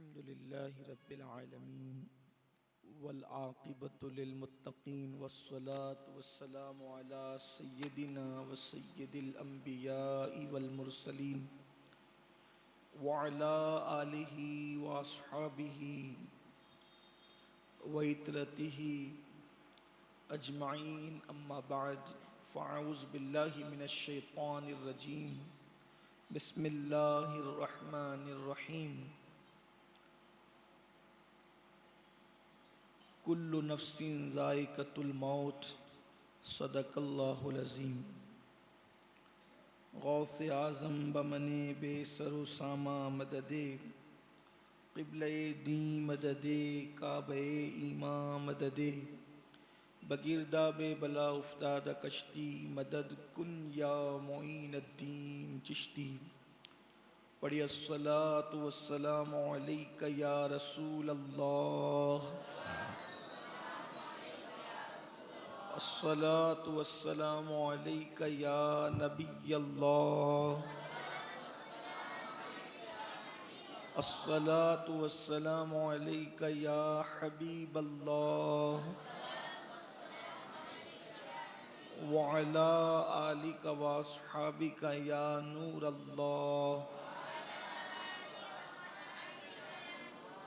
الحمد لله رب العالمين والعاقبة للمتقين والصلاة والسلام على سيدنا وسيد الأنبياء والمرسلين وعلى آله وأصحابه وإترته أجمعين أما بعد فأعوذ بالله من الشيطان الرجيم بسم الله الرحمن الرحيم کل نفس ذائقۃ الموت صدق اللہ العظیم۔ غوث اعظم بمن بے سر و سامہ مددے، قبلہ دین مددے، کعبہ ایمان مددے، بگرداب بلا افتادہ کشتی مدد کن یا معین الدین چشتی۔ پڑھی الصلاۃ والسلام علیک یا رسول اللہ، الصلاۃ والسلام علیک یا نبی اللہ، الصلاۃ والسلام علیک یا حبیب اللہ، وعلی آلک واصحابک یا نور اللہ،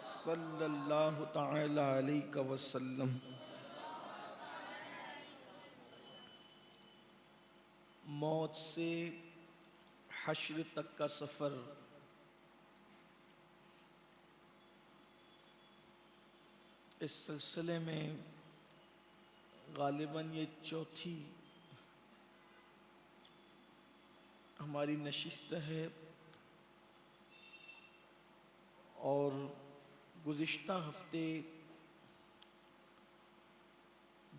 صلی اللہ تعالی علیہ وسلم۔ موت سے حشر تک کا سفر، اس سلسلے میں غالباً یہ چوتھی ہماری نشست ہے، اور گزشتہ ہفتے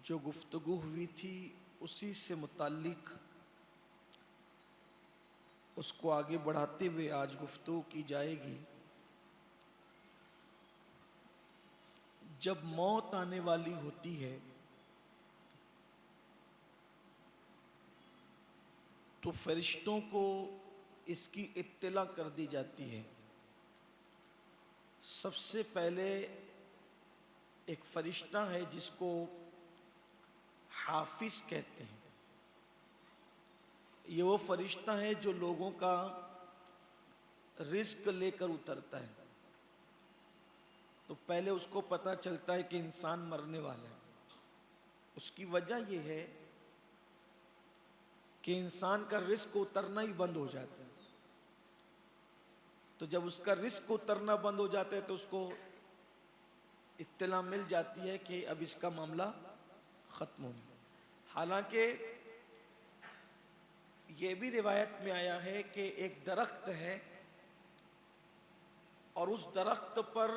جو گفتگو ہوئی تھی اسی سے متعلق اس کو آگے بڑھاتے ہوئے آج گفتگو کی جائے گی۔ جب موت آنے والی ہوتی ہے تو فرشتوں کو اس کی اطلاع کر دی جاتی ہے۔ سب سے پہلے ایک فرشتہ ہے جس کو حافظ کہتے ہیں۔ یہ وہ فرشتہ ہے جو لوگوں کا رزق لے کر اترتا ہے۔ تو پہلے اس کو پتہ چلتا ہے کہ انسان مرنے والا ہے۔ اس کی وجہ یہ ہے کہ انسان کا رزق اترنا ہی بند ہو جاتا ہے۔ تو جب اس کا رزق اترنا بند ہو جاتا ہے تو اس کو اطلاع مل جاتی ہے کہ اب اس کا معاملہ ختم ہو گیا۔ حالانکہ یہ بھی روایت میں آیا ہے کہ ایک درخت ہے اور اس درخت پر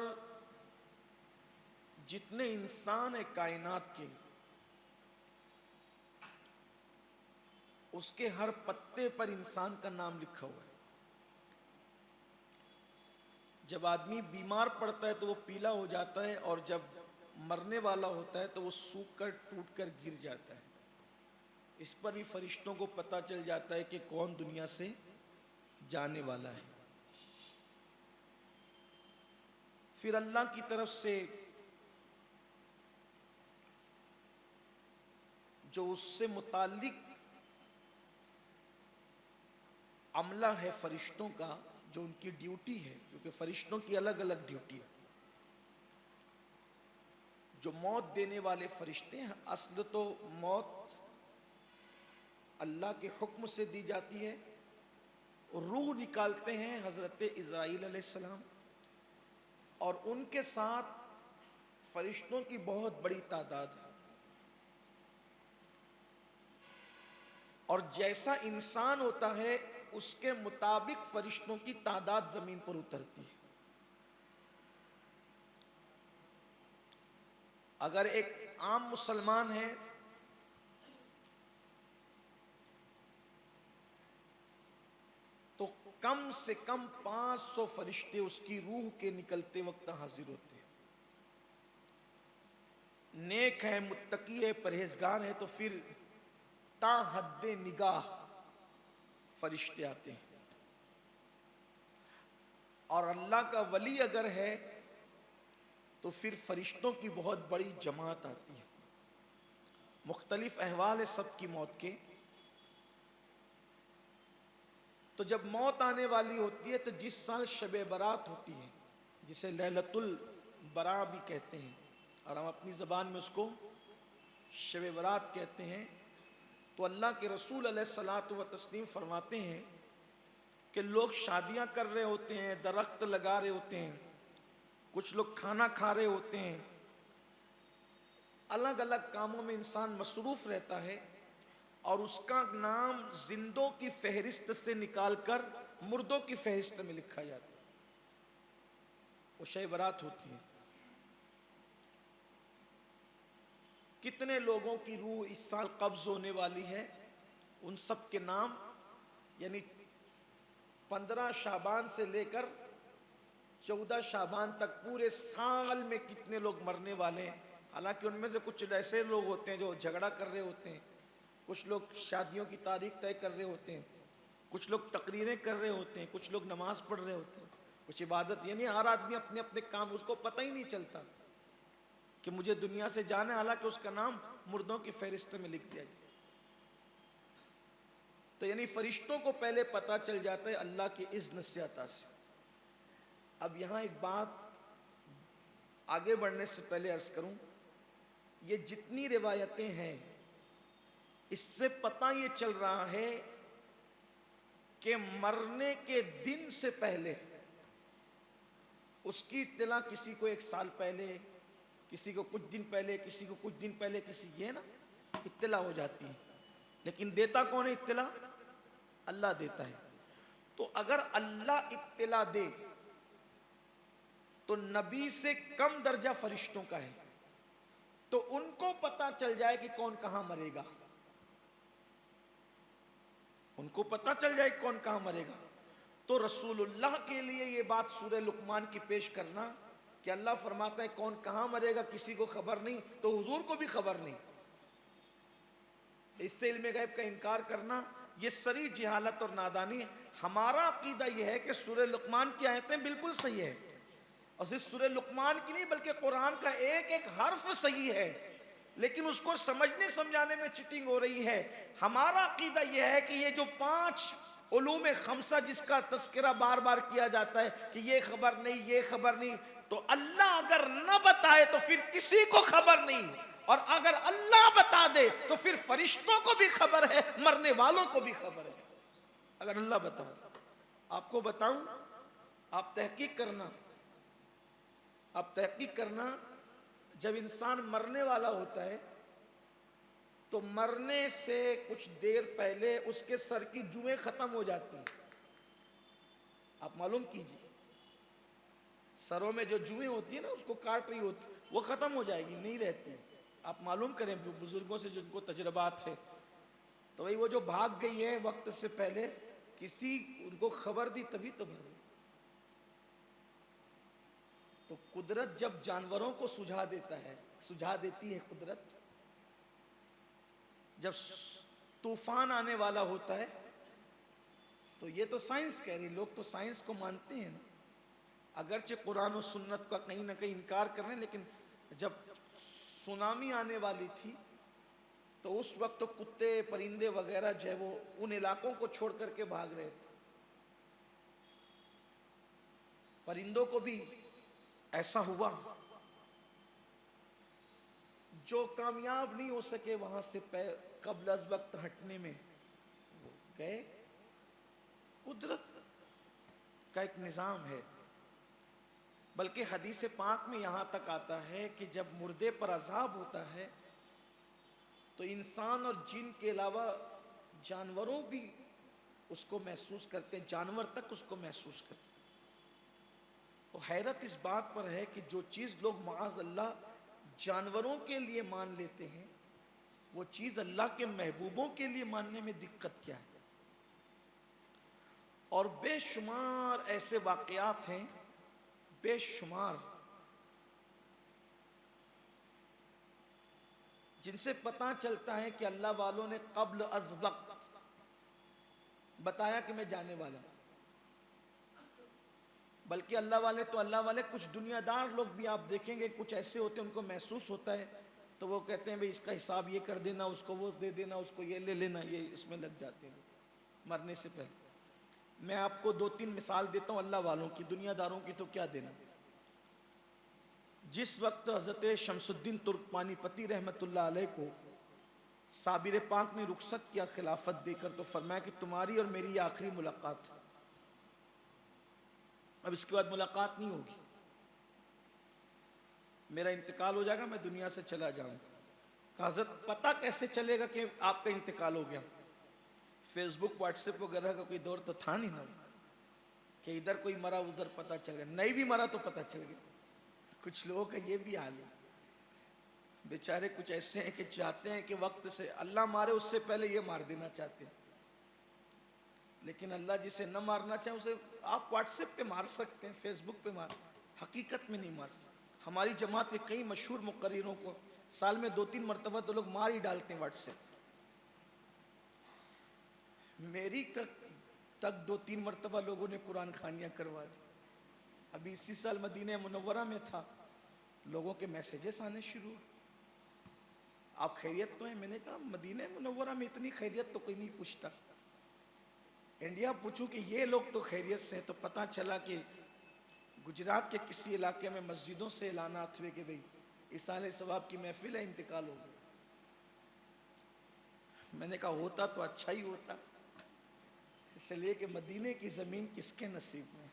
جتنے انسان ہیں کائنات کے، اس کے ہر پتے پر انسان کا نام لکھا ہوا ہے۔ جب آدمی بیمار پڑتا ہے تو وہ پیلا ہو جاتا ہے، اور جب مرنے والا ہوتا ہے تو وہ سوکھ کر ٹوٹ کر گر جاتا ہے۔ اس پر بھی فرشتوں کو پتہ چل جاتا ہے کہ کون دنیا سے جانے والا ہے۔ پھر اللہ کی طرف سے جو اس سے متعلق عملہ ہے فرشتوں کا، جو ان کی ڈیوٹی ہے، کیونکہ فرشتوں کی الگ الگ ڈیوٹی ہے۔ جو موت دینے والے فرشتے ہیں، اصل تو موت اللہ کے حکم سے دی جاتی ہے۔ روح نکالتے ہیں حضرت عزرائیل علیہ السلام، اور ان کے ساتھ فرشتوں کی بہت بڑی تعداد ہے، اور جیسا انسان ہوتا ہے اس کے مطابق فرشتوں کی تعداد زمین پر اترتی ہے۔ اگر ایک عام مسلمان ہے تو کم سے کم 500 فرشتے اس کی روح کے نکلتے وقت حاضر ہوتے ہیں۔ نیک ہے، متقی ہے، پرہیزگار ہے تو پھر تا حد نگاہ فرشتے آتے ہیں، اور اللہ کا ولی اگر ہے تو پھر فرشتوں کی بہت بڑی جماعت آتی ہے. مختلف احوال ہے سب کی موت کے. تو جب موت آنے والی ہوتی ہے تو جس سال شب برات ہوتی ہے جسے لیلۃ البراء بھی کہتے ہیں اور ہم اپنی زبان میں اس کو شب برات کہتے ہیں، تو اللہ کے رسول علیہ الصلاۃ والتسلیم فرماتے ہیں کہ لوگ شادیاں کر رہے ہوتے ہیں، درخت لگا رہے ہوتے ہیں، کچھ لوگ کھانا کھا رہے ہوتے ہیں، الگ الگ کاموں میں انسان مصروف رہتا ہے، اور اس کا نام زندوں کی فہرست سے نکال کر مردوں کی فہرست میں لکھا جاتا ہے. وہ شب برات ہوتی ہے. کتنے لوگوں کی روح اس سال قبض ہونے والی ہے، ان سب کے نام، یعنی 15 شعبان سے لے کر 14 شعبان تک پورے سال میں کتنے لوگ مرنے والے ہیں. حالانکہ ان میں سے کچھ ایسے لوگ ہوتے ہیں جو جھگڑا کر رہے ہوتے ہیں، کچھ لوگ شادیوں کی تاریخ طے کر رہے ہوتے ہیں، کچھ لوگ تقریریں کر رہے ہوتے ہیں، کچھ لوگ نماز پڑھ رہے ہوتے ہیں، کچھ عبادت. یعنی ہر آدمی اپنے اپنے کام، اس کو پتہ ہی نہیں چلتا کہ مجھے دنیا سے جانا ہے، حالانکہ اس کا نام مردوں کی فہرست میں لکھ دیا گیا. تو یعنی فرشتوں کو پہلے پتہ چل جاتا ہے اللہ کی اذن سے، عطا سے. اب یہاں ایک بات آگے بڑھنے سے پہلے عرض کروں، یہ جتنی روایتیں ہیں اس سے پتہ یہ چل رہا ہے کہ مرنے کے دن سے پہلے اس کی اطلاع کسی کو 1 سال پہلے، کسی کو کچھ دن پہلے، کسی کو کچھ دن پہلے، کسی یہ نا اطلاع ہو جاتی ہے. لیکن دیتا کون ہے اطلاع؟ اللہ دیتا ہے. تو اگر اللہ اطلاع دے تو نبی سے کم درجہ فرشتوں کا ہے، تو ان کو پتہ چل جائے کہ کون کہاں مرے گا، ان کو پتہ چل جائے کون کہاں مرے گا. تو رسول اللہ کے لیے یہ بات سورہ لقمان کی پیش کرنا کہ اللہ فرماتا ہے کون کہاں مرے گا کسی کو خبر نہیں، تو حضور کو بھی خبر نہیں. اس سے علم غیب کا انکار کرنا یہ سری جہالت اور نادانی ہے. ہمارا عقیدہ یہ ہے کہ سورہ لقمان کی آیتیں بالکل صحیح ہے، اور صرف سورہ لقمان کی نہیں بلکہ قرآن کا ایک ایک حرف صحیح ہے، لیکن اس کو سمجھنے سمجھانے میں چٹنگ ہو رہی ہے. ہمارا عقیدہ یہ ہے کہ یہ جو 5 علوم خمسہ جس کا تذکرہ بار بار کیا جاتا ہے کہ یہ خبر نہیں، یہ خبر نہیں، تو اللہ اگر نہ بتائے تو پھر کسی کو خبر نہیں، اور اگر اللہ بتا دے تو پھر فرشتوں کو بھی خبر ہے، مرنے والوں کو بھی خبر ہے. اگر اللہ بتا دے. آپ کو بتاؤں، آپ تحقیق کرنا جب انسان مرنے والا ہوتا ہے تو مرنے سے کچھ دیر پہلے اس کے سر کی جوئیں ختم ہو جاتی ہیں. آپ معلوم کیجئے، سروں میں جو جوئیں ہوتی ہیں نا اس کو کاٹ رہی ہوتی، وہ ختم ہو جائے گی، نہیں رہتی. آپ معلوم کریں بزرگوں سے جن کو تجربات ہے، تو وہ جو بھاگ گئی ہے وقت سے پہلے، کسی ان کو خبر دی تبھی تو بھاگی. تو قدرت جب جانوروں کو سجھا دیتی ہے قدرت، جب طوفان آنے والا ہوتا ہے، تو یہ تو سائنس کہہ رہی، لوگ تو سائنس کو مانتے ہیں نا، اگرچہ قرآن و سنت کا کہیں نہ کہیں انکار کر رہے ہیں، لیکن جب سونامی آنے والی تھی تو اس وقت تو کتے پرندے وغیرہ جو ہے وہ ان علاقوں کو چھوڑ کر کے بھاگ رہے تھے. پرندوں کو بھی ایسا ہوا، جو کامیاب نہیں ہو سکے وہاں سے قبل از وقت ہٹنے میں گئے. قدرت کا ایک نظام ہے. بلکہ حدیث پاک میں یہاں تک آتا ہے کہ جب مردے پر عذاب ہوتا ہے تو انسان اور جن کے علاوہ جانوروں بھی اس کو محسوس کرتے ہیں، جانور تک اس کو محسوس کرتے ہیں. تو حیرت اس بات پر ہے کہ جو چیز لوگ معاذ اللہ جانوروں کے لیے مان لیتے ہیں، وہ چیز اللہ کے محبوبوں کے لیے ماننے میں دقت کیا ہے. اور بے شمار ایسے واقعات ہیں، بے شمار، جن سے پتہ چلتا ہے کہ اللہ والوں نے قبل از وقت بتایا کہ میں جانے والا ہوں. بلکہ اللہ والے تو اللہ والے، کچھ دنیا دار لوگ بھی آپ دیکھیں گے کچھ ایسے ہوتے ہیں، ان کو محسوس ہوتا ہے تو وہ کہتے ہیں بھئی اس کا حساب یہ کر دینا، اس کو وہ دے دینا، اس کو یہ لے لینا، یہ اس میں لگ جاتے ہیں مرنے سے پہلے۔ میں آپ کو 2-3 مثال دیتا ہوں اللہ والوں کی، دنیا داروں کی تو کیا دینا۔ جس وقت حضرت شمس الدین ترک پانی پتی رحمت اللہ علیہ کو صابر پاک نے رخصت کیا خلافت دے کر، تو فرمایا کہ تمہاری اور میری یہ آخری ملاقات، اب اس کے بعد ملاقات نہیں ہوگی، میرا انتقال ہو جائے گا، میں دنیا سے چلا جاؤں گا۔ کہا حضرت پتہ کیسے چلے گا کہ آپ کا انتقال ہو گیا؟ فیس بک واٹس ایپ وغیرہ کا کوئی دور تو تھا نہیں نا کہ ادھر کوئی مرا ادھر پتہ چل گیا، نہیں بھی مرا تو پتہ چل گیا۔ کچھ لوگوں کا یہ بھی حال ہے، بیچارے کچھ ایسے ہیں کہ چاہتے ہیں کہ وقت سے اللہ مارے اس سے پہلے یہ مار دینا چاہتے ہیں، لیکن اللہ جسے نہ مارنا چاہے اسے آپ واٹس ایپ پہ مار سکتے ہیں، فیس بک پہ مار، حقیقت میں نہیں مار سکتے۔ ہماری جماعت کے کئی مشہور مقرروں کو سال میں 2-3 مرتبہ تو لوگ مار ہی ڈالتے ہیں واٹس ایپ۔ میری تک 2-3 مرتبہ لوگوں نے قرآن خوانیاں کروا دی۔ ابھی اسی سال مدینہ منورہ میں تھا، لوگوں کے میسیجز آنے شروع، آپ خیریت تو ہیں؟ میں نے کہا مدینہ منورہ میں اتنی خیریت تو کوئی نہیں پوچھتا، انڈیا پوچھوں کہ یہ لوگ تو خیریت سے ہیں، تو پتہ چلا کہ گجرات کے کسی علاقے میں مسجدوں سے اعلانات ہوئے کہ بھئی اصالہ ثواب کی محفل ہے، انتقال ہو گیا۔ میں نے کہا ہوتا تو اچھا ہی ہوتا، اس لیے کہ مدینے کی زمین کس کے نصیب میں۔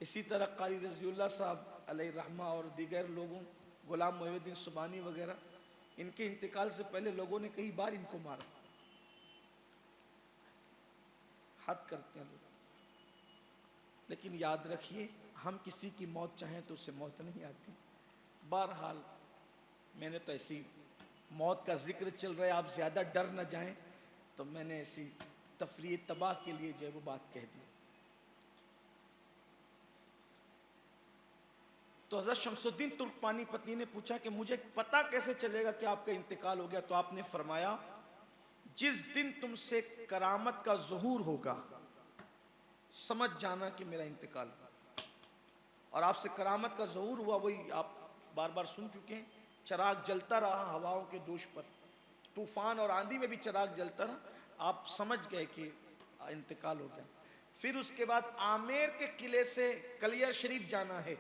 اسی طرح قاری رضی اللہ صاحب علیہ رحمہ اور دیگر لوگوں، غلام محی الدین سبحانی وغیرہ، ان کے انتقال سے پہلے لوگوں نے کئی بار ان کو مارا، حد کرتے ہیں لوگ۔ لیکن یاد رکھیے ہم کسی کی موت چاہیں تو اسے موت نہیں آتی۔ بہرحال میں نے تو ایسی موت کا ذکر چل رہا ہے، آپ زیادہ ڈر نہ جائیں، تو میں نے ایسی تفریح تباہ کے لیے جو ہے وہ بات کہہ دی۔ تو حضرت شمس الدین ترک پانی پتی نے پوچھا کہ مجھے پتہ کیسے چلے گا کہ آپ کا انتقال ہو گیا؟ تو آپ نے فرمایا جس دن تم سے کرامت کا ظہور ہوگا سمجھ جانا کہ میرا انتقال ہوا۔ اور آپ سے کرامت کا ظہور ہوا، وہی آپ بار بار سن چکے ہیں، چراغ جلتا رہا ہواؤں کے دوش پر، طوفان اور آندھی میں بھی چراغ جلتا رہا، آپ سمجھ گئے کہ انتقال ہو گیا۔ پھر اس کے بعد آمیر کے قلعے سے کلیر شریف جانا ہے،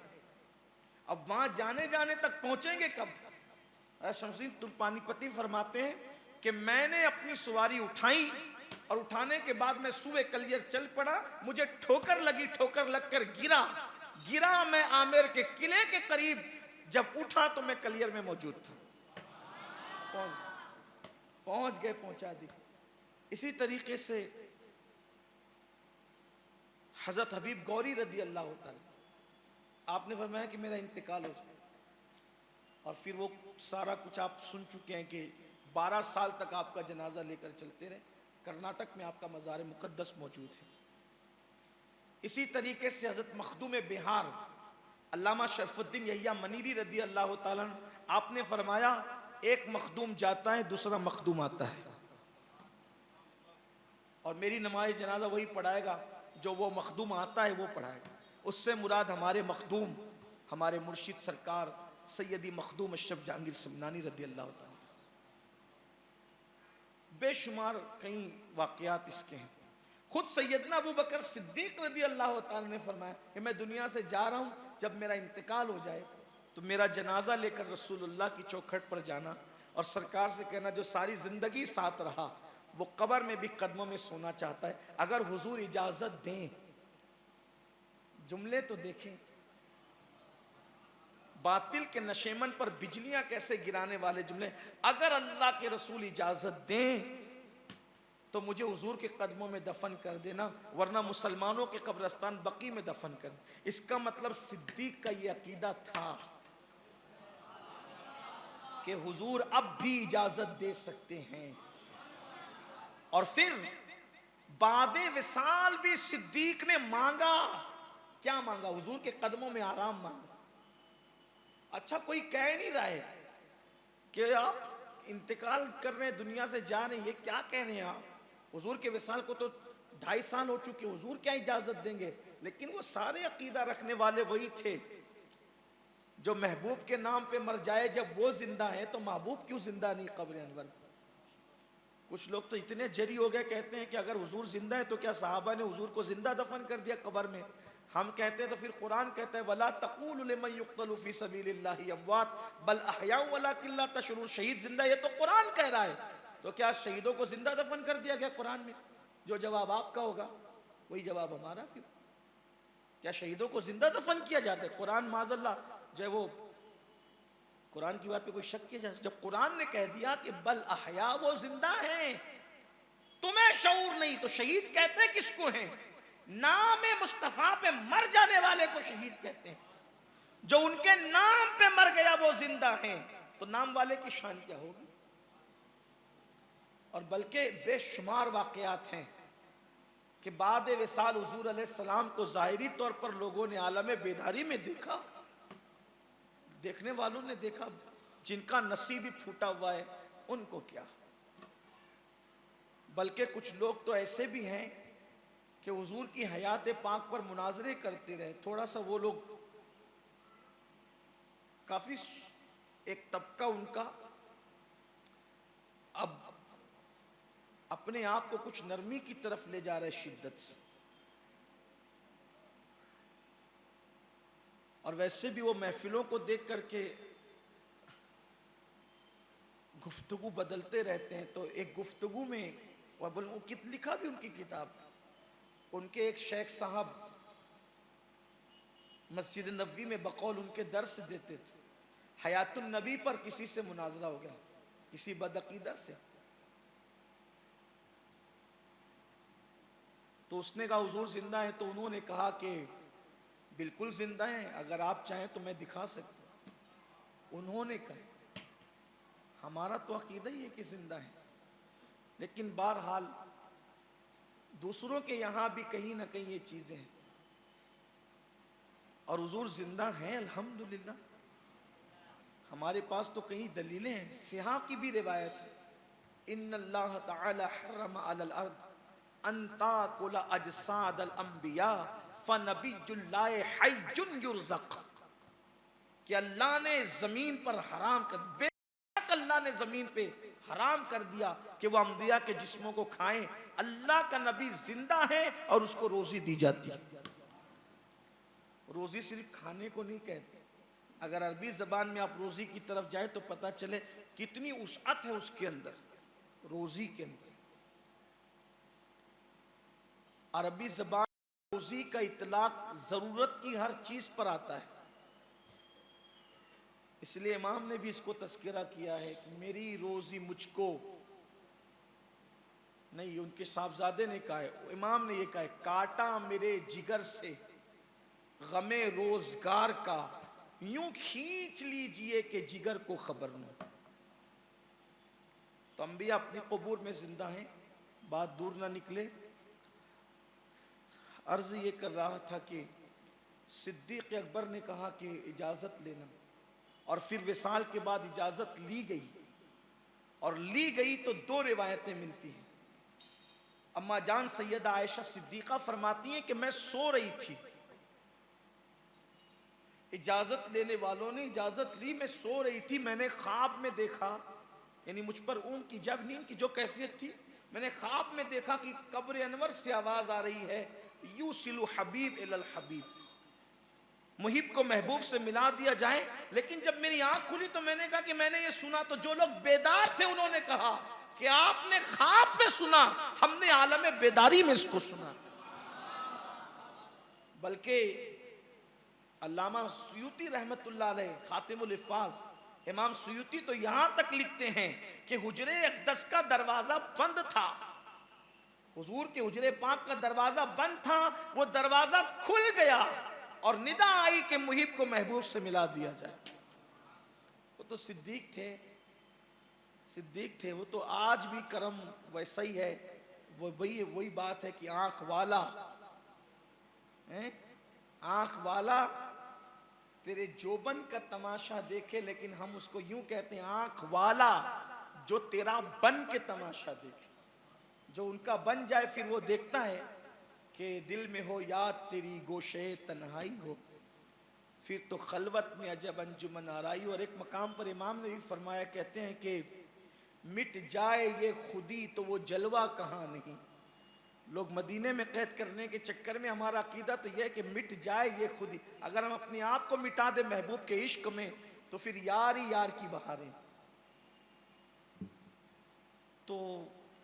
اب وہاں جانے تک پہنچیں گے کب؟ شمس الدین ترک پانی پتی فرماتے ہیں کہ میں نے اپنی سواری اٹھائی اور اٹھانے کے بعد میں سوئے کلیر چل پڑا، مجھے ٹھوکر لگی، ٹھوکر لگ کر گرا میں آمیر کے قلعے کے قریب، جب اٹھا تو میں کلیر میں موجود تھا۔ پہنچ گئے، پہنچا دی۔ اسی طریقے سے حضرت حبیب گوری رضی اللہ تعالی، آپ نے فرمایا کہ میرا انتقال ہو جائے، اور پھر وہ سارا کچھ آپ سن چکے ہیں کہ 12 سال تک آپ کا جنازہ لے کر چلتے رہے، کرناٹک میں آپ کا مزار مقدس موجود ہے۔ اسی طریقے سے حضرت مخدوم بہار علامہ شرف الدین یحییٰ منیری رضی اللہ تعالیٰ عنہ، آپ نے فرمایا ایک مخدوم جاتا ہے دوسرا مخدوم آتا ہے، اور میری نماز جنازہ وہی پڑھائے گا جو وہ مخدوم آتا ہے وہ پڑھائے گا۔ اس سے مراد ہمارے مخدوم، ہمارے مرشد سرکار سیدی مخدوم اشرف جہانگیر سمنانی رضی اللہ تعالیٰ۔ بے شمار کئی واقعات اس کے ہیں۔ خود سیدنا ابو بکر صدیق رضی اللہ تعالیٰ نے فرمایا کہ میں دنیا سے جا رہا ہوں، جب میرا انتقال ہو جائے تو میرا جنازہ لے کر رسول اللہ کی چوکھٹ پر جانا اور سرکار سے کہنا جو ساری زندگی ساتھ رہا وہ قبر میں بھی قدموں میں سونا چاہتا ہے، اگر حضور اجازت دیں۔ جملے تو دیکھیں، باطل کے نشیمن پر بجلیاں کیسے گرانے والے جملے، اگر اللہ کے رسول اجازت دیں تو مجھے حضور کے قدموں میں دفن کر دینا، ورنہ مسلمانوں کے قبرستان بقیع میں دفن کر دینا۔ اس کا مطلب صدیق کا یہ عقیدہ تھا کہ حضور اب بھی اجازت دے سکتے ہیں، اور پھر بعد وصال بھی صدیق نے مانگا، کیا مانگا؟ حضور کے قدموں میں آرام مانگا۔ اچھا کوئی کہہ نہیں رہا ہے کہ آپ انتقال کر رہے ہیں، دنیا سے جا رہے ہیں، یہ کیا کہہ رہے ہیں آپ؟ حضور کے وصال کو تو 2.5 سال ہو چکے، حضور کیا اجازت دیں گے؟ لیکن وہ سارے عقیدہ رکھنے والے وہی تھے جو محبوب کے نام پہ مر جائے جب وہ زندہ ہیں تو محبوب کیوں زندہ نہیں قبر انور؟ کچھ لوگ تو اتنے جری ہو گئے، کہتے ہیں کہ اگر حضور زندہ ہے تو کیا صحابہ نے حضور کو زندہ دفن کر دیا قبر میں؟ ہم کہتے ہیں تو پھر قرآن کہتا ہے وَلَا تَقُولُ لِمَنْ يُقْتَلُ فِي سَبِيلِ اللَّهِ أَمْوَاتٌ بَلْ أَحْيَاءٌ وَلَكِنْ لَا تَشْعُرُونَ۔ شہید زندہ، یہ تو قرآن کہہ رہا ہے، تو کیا شہیدوں کو زندہ دفن کر دیا گیا قرآن میں؟ جو جواب آپ کا ہوگا وہی جواب ہمارا کیوں؟ کیا شہیدوں کو زندہ دفن کیا جاتا ہے؟ قرآن معاذ اللہ جو ہے وہ قرآن کی بات پہ کوئی شک کیا جاتا ہے؟ جب قرآن نے کہہ دیا کہ بل احیا، وہ زندہ ہیں، تمہیں شعور نہیں، تو شہید کہتے ہیں کس کو ہیں؟ نام مصطفیٰ پہ مر جانے والے کو شہید کہتے ہیں۔ جو ان کے نام پہ مر گیا وہ زندہ ہیں، تو نام والے کی شان کیا ہوگی؟ اور بلکہ بے شمار واقعات ہیں کہ بعد وصال حضور علیہ السلام کو ظاہری طور پر لوگوں نے عالم بیداری میں دیکھا، دیکھنے والوں نے دیکھا، جن کا نصیب ہی پھوٹا ہوا ہے ان کو کیا؟ بلکہ کچھ لوگ تو ایسے بھی ہیں کہ حضور کی حیات پاک پر مناظرے کرتے رہے۔ تھوڑا سا وہ لوگ کافی ایک طبقہ ان کا اب اپنے آپ کو کچھ نرمی کی طرف لے جا رہے شدت سے، اور ویسے بھی وہ محفلوں کو دیکھ کر کے گفتگو بدلتے رہتے ہیں۔ تو ایک گفتگو میں لکھا بھی ان کی کتاب، ان کے ایک شیخ صاحب مسجد نبوی میں بقول ان کے درس دیتے تھے، حیات النبی پر کسی سے مناظرہ ہو گیا، کسی بدعقیدہ سے، تو اس نے کہا حضور زندہ ہیں، تو انہوں نے کہا کہ بالکل زندہ ہیں، اگر آپ چاہیں تو میں دکھا سکتا ہوں۔ انہوں نے کہا ہمارا تو عقیدہ ہی ہے کہ زندہ ہیں، لیکن بہرحال دوسروں کے یہاں بھی کہیں نہ کہیں یہ چیزیں ہیں، اور حضور زندہ ہیں الحمدللہ۔ ہمارے پاس تو کئی دلیلیں ہیں، سیاح کی بھی روایت ہے، ان اللہ تعالی حرم علی الارض ان تاکل اجساد الانبیاء فنبی اللہ حی یرزق، کہ اللہ نے زمین پر حرام کر، بے شک اللہ نے زمین پہ حرام کر دیا کہ وہ انبیاء کے جسموں کو کھائیں، اللہ کا نبی زندہ ہے اور اس کو روزی دی جاتی ہے۔ روزی صرف کھانے کو نہیں کہتے، اگر عربی زبان میں آپ روزی کی طرف جائیں تو پتہ چلے کتنی وسعت ہے اس کے اندر، روزی کے اندر۔ عربی زبان روزی کا اطلاق ضرورت کی ہر چیز پر آتا ہے، اس لیے امام نے بھی اس کو تذکرہ کیا ہے کہ میری روزی مجھ کو نہیں، ان کے صاحبزادے نے کہا ہے، امام نے یہ کہا ہے کاٹا میرے جگر سے غم روزگار کا، یوں کھینچ لیجئے کہ جگر کو خبر نہ۔ تو انبیاء اپنی قبور میں زندہ ہیں، بات دور نہ نکلے۔ عرض یہ کر رہا تھا کہ صدیق اکبر نے کہا کہ اجازت لینا، اور پھر وصال کے بعد اجازت لی گئی، اور لی گئی تو 2 روایتیں ملتی ہیں۔ اما جان سیدہ عائشہ صدیقہ فرماتی ہیں کہ میں سو رہی تھی، اجازت لینے والوں نے اجازت لی، میں سو رہی تھی، میں نے خواب میں دیکھا، یعنی مجھ پر اونگ کی جب نیند کی جو کیفیت تھی، میں نے خواب میں دیکھا کہ قبر انور سے آواز آ رہی ہے یوصل حبیب الی الحبیب، محب کو محبوب سے ملا دیا جائے۔ لیکن جب میری آنکھ کھلی تو میں نے کہا کہ میں نے یہ سنا، تو جو لوگ بیدار تھے انہوں نے کہا کہ آپ نے خواب میں سنا، ہم نے عالم بیداری میں اس کو سنا۔ بلکہ علامہ سیوطی رحمت اللہ علیہ خاتم الحفاظ، امام سیوطی تو یہاں تک لکھتے ہیں کہ حجرے اقدس کا دروازہ بند تھا، حضور کے حجرے پاک کا دروازہ بند تھا، وہ دروازہ کھل گیا اور ندا آئی کہ محب کو محبوب سے ملا دیا جائے۔ وہ تو صدیق تھے، صدیق تھے، وہ تو آج بھی کرم ویسا ہی ہے، وہی بات ہے کہ آنکھ والا، آنکھ والا تیرے جوبن کا تماشا دیکھے، لیکن ہم اس کو یوں کہتے ہیں آنکھ والا جو تیرا بن کے تماشا دیکھے۔ جو ان کا بن جائے پھر وہ دیکھتا ہے کہ دل میں ہو یاد تیری گوشے تنہائی ہو، پھر تو خلوت میں عجب انجمن آرائی ہو۔ اور ایک مقام پر امام نے بھی فرمایا، کہتے ہیں کہ مٹ جائے یہ خودی تو وہ جلوہ کہاں نہیں۔ لوگ مدینے میں قید کرنے کے چکر میں، ہمارا عقیدہ تو یہ ہے کہ مٹ جائے یہ خودی، اگر ہم اپنے آپ کو مٹا دیں محبوب کے عشق میں تو پھر یار ہی یار کی بہاریں۔ تو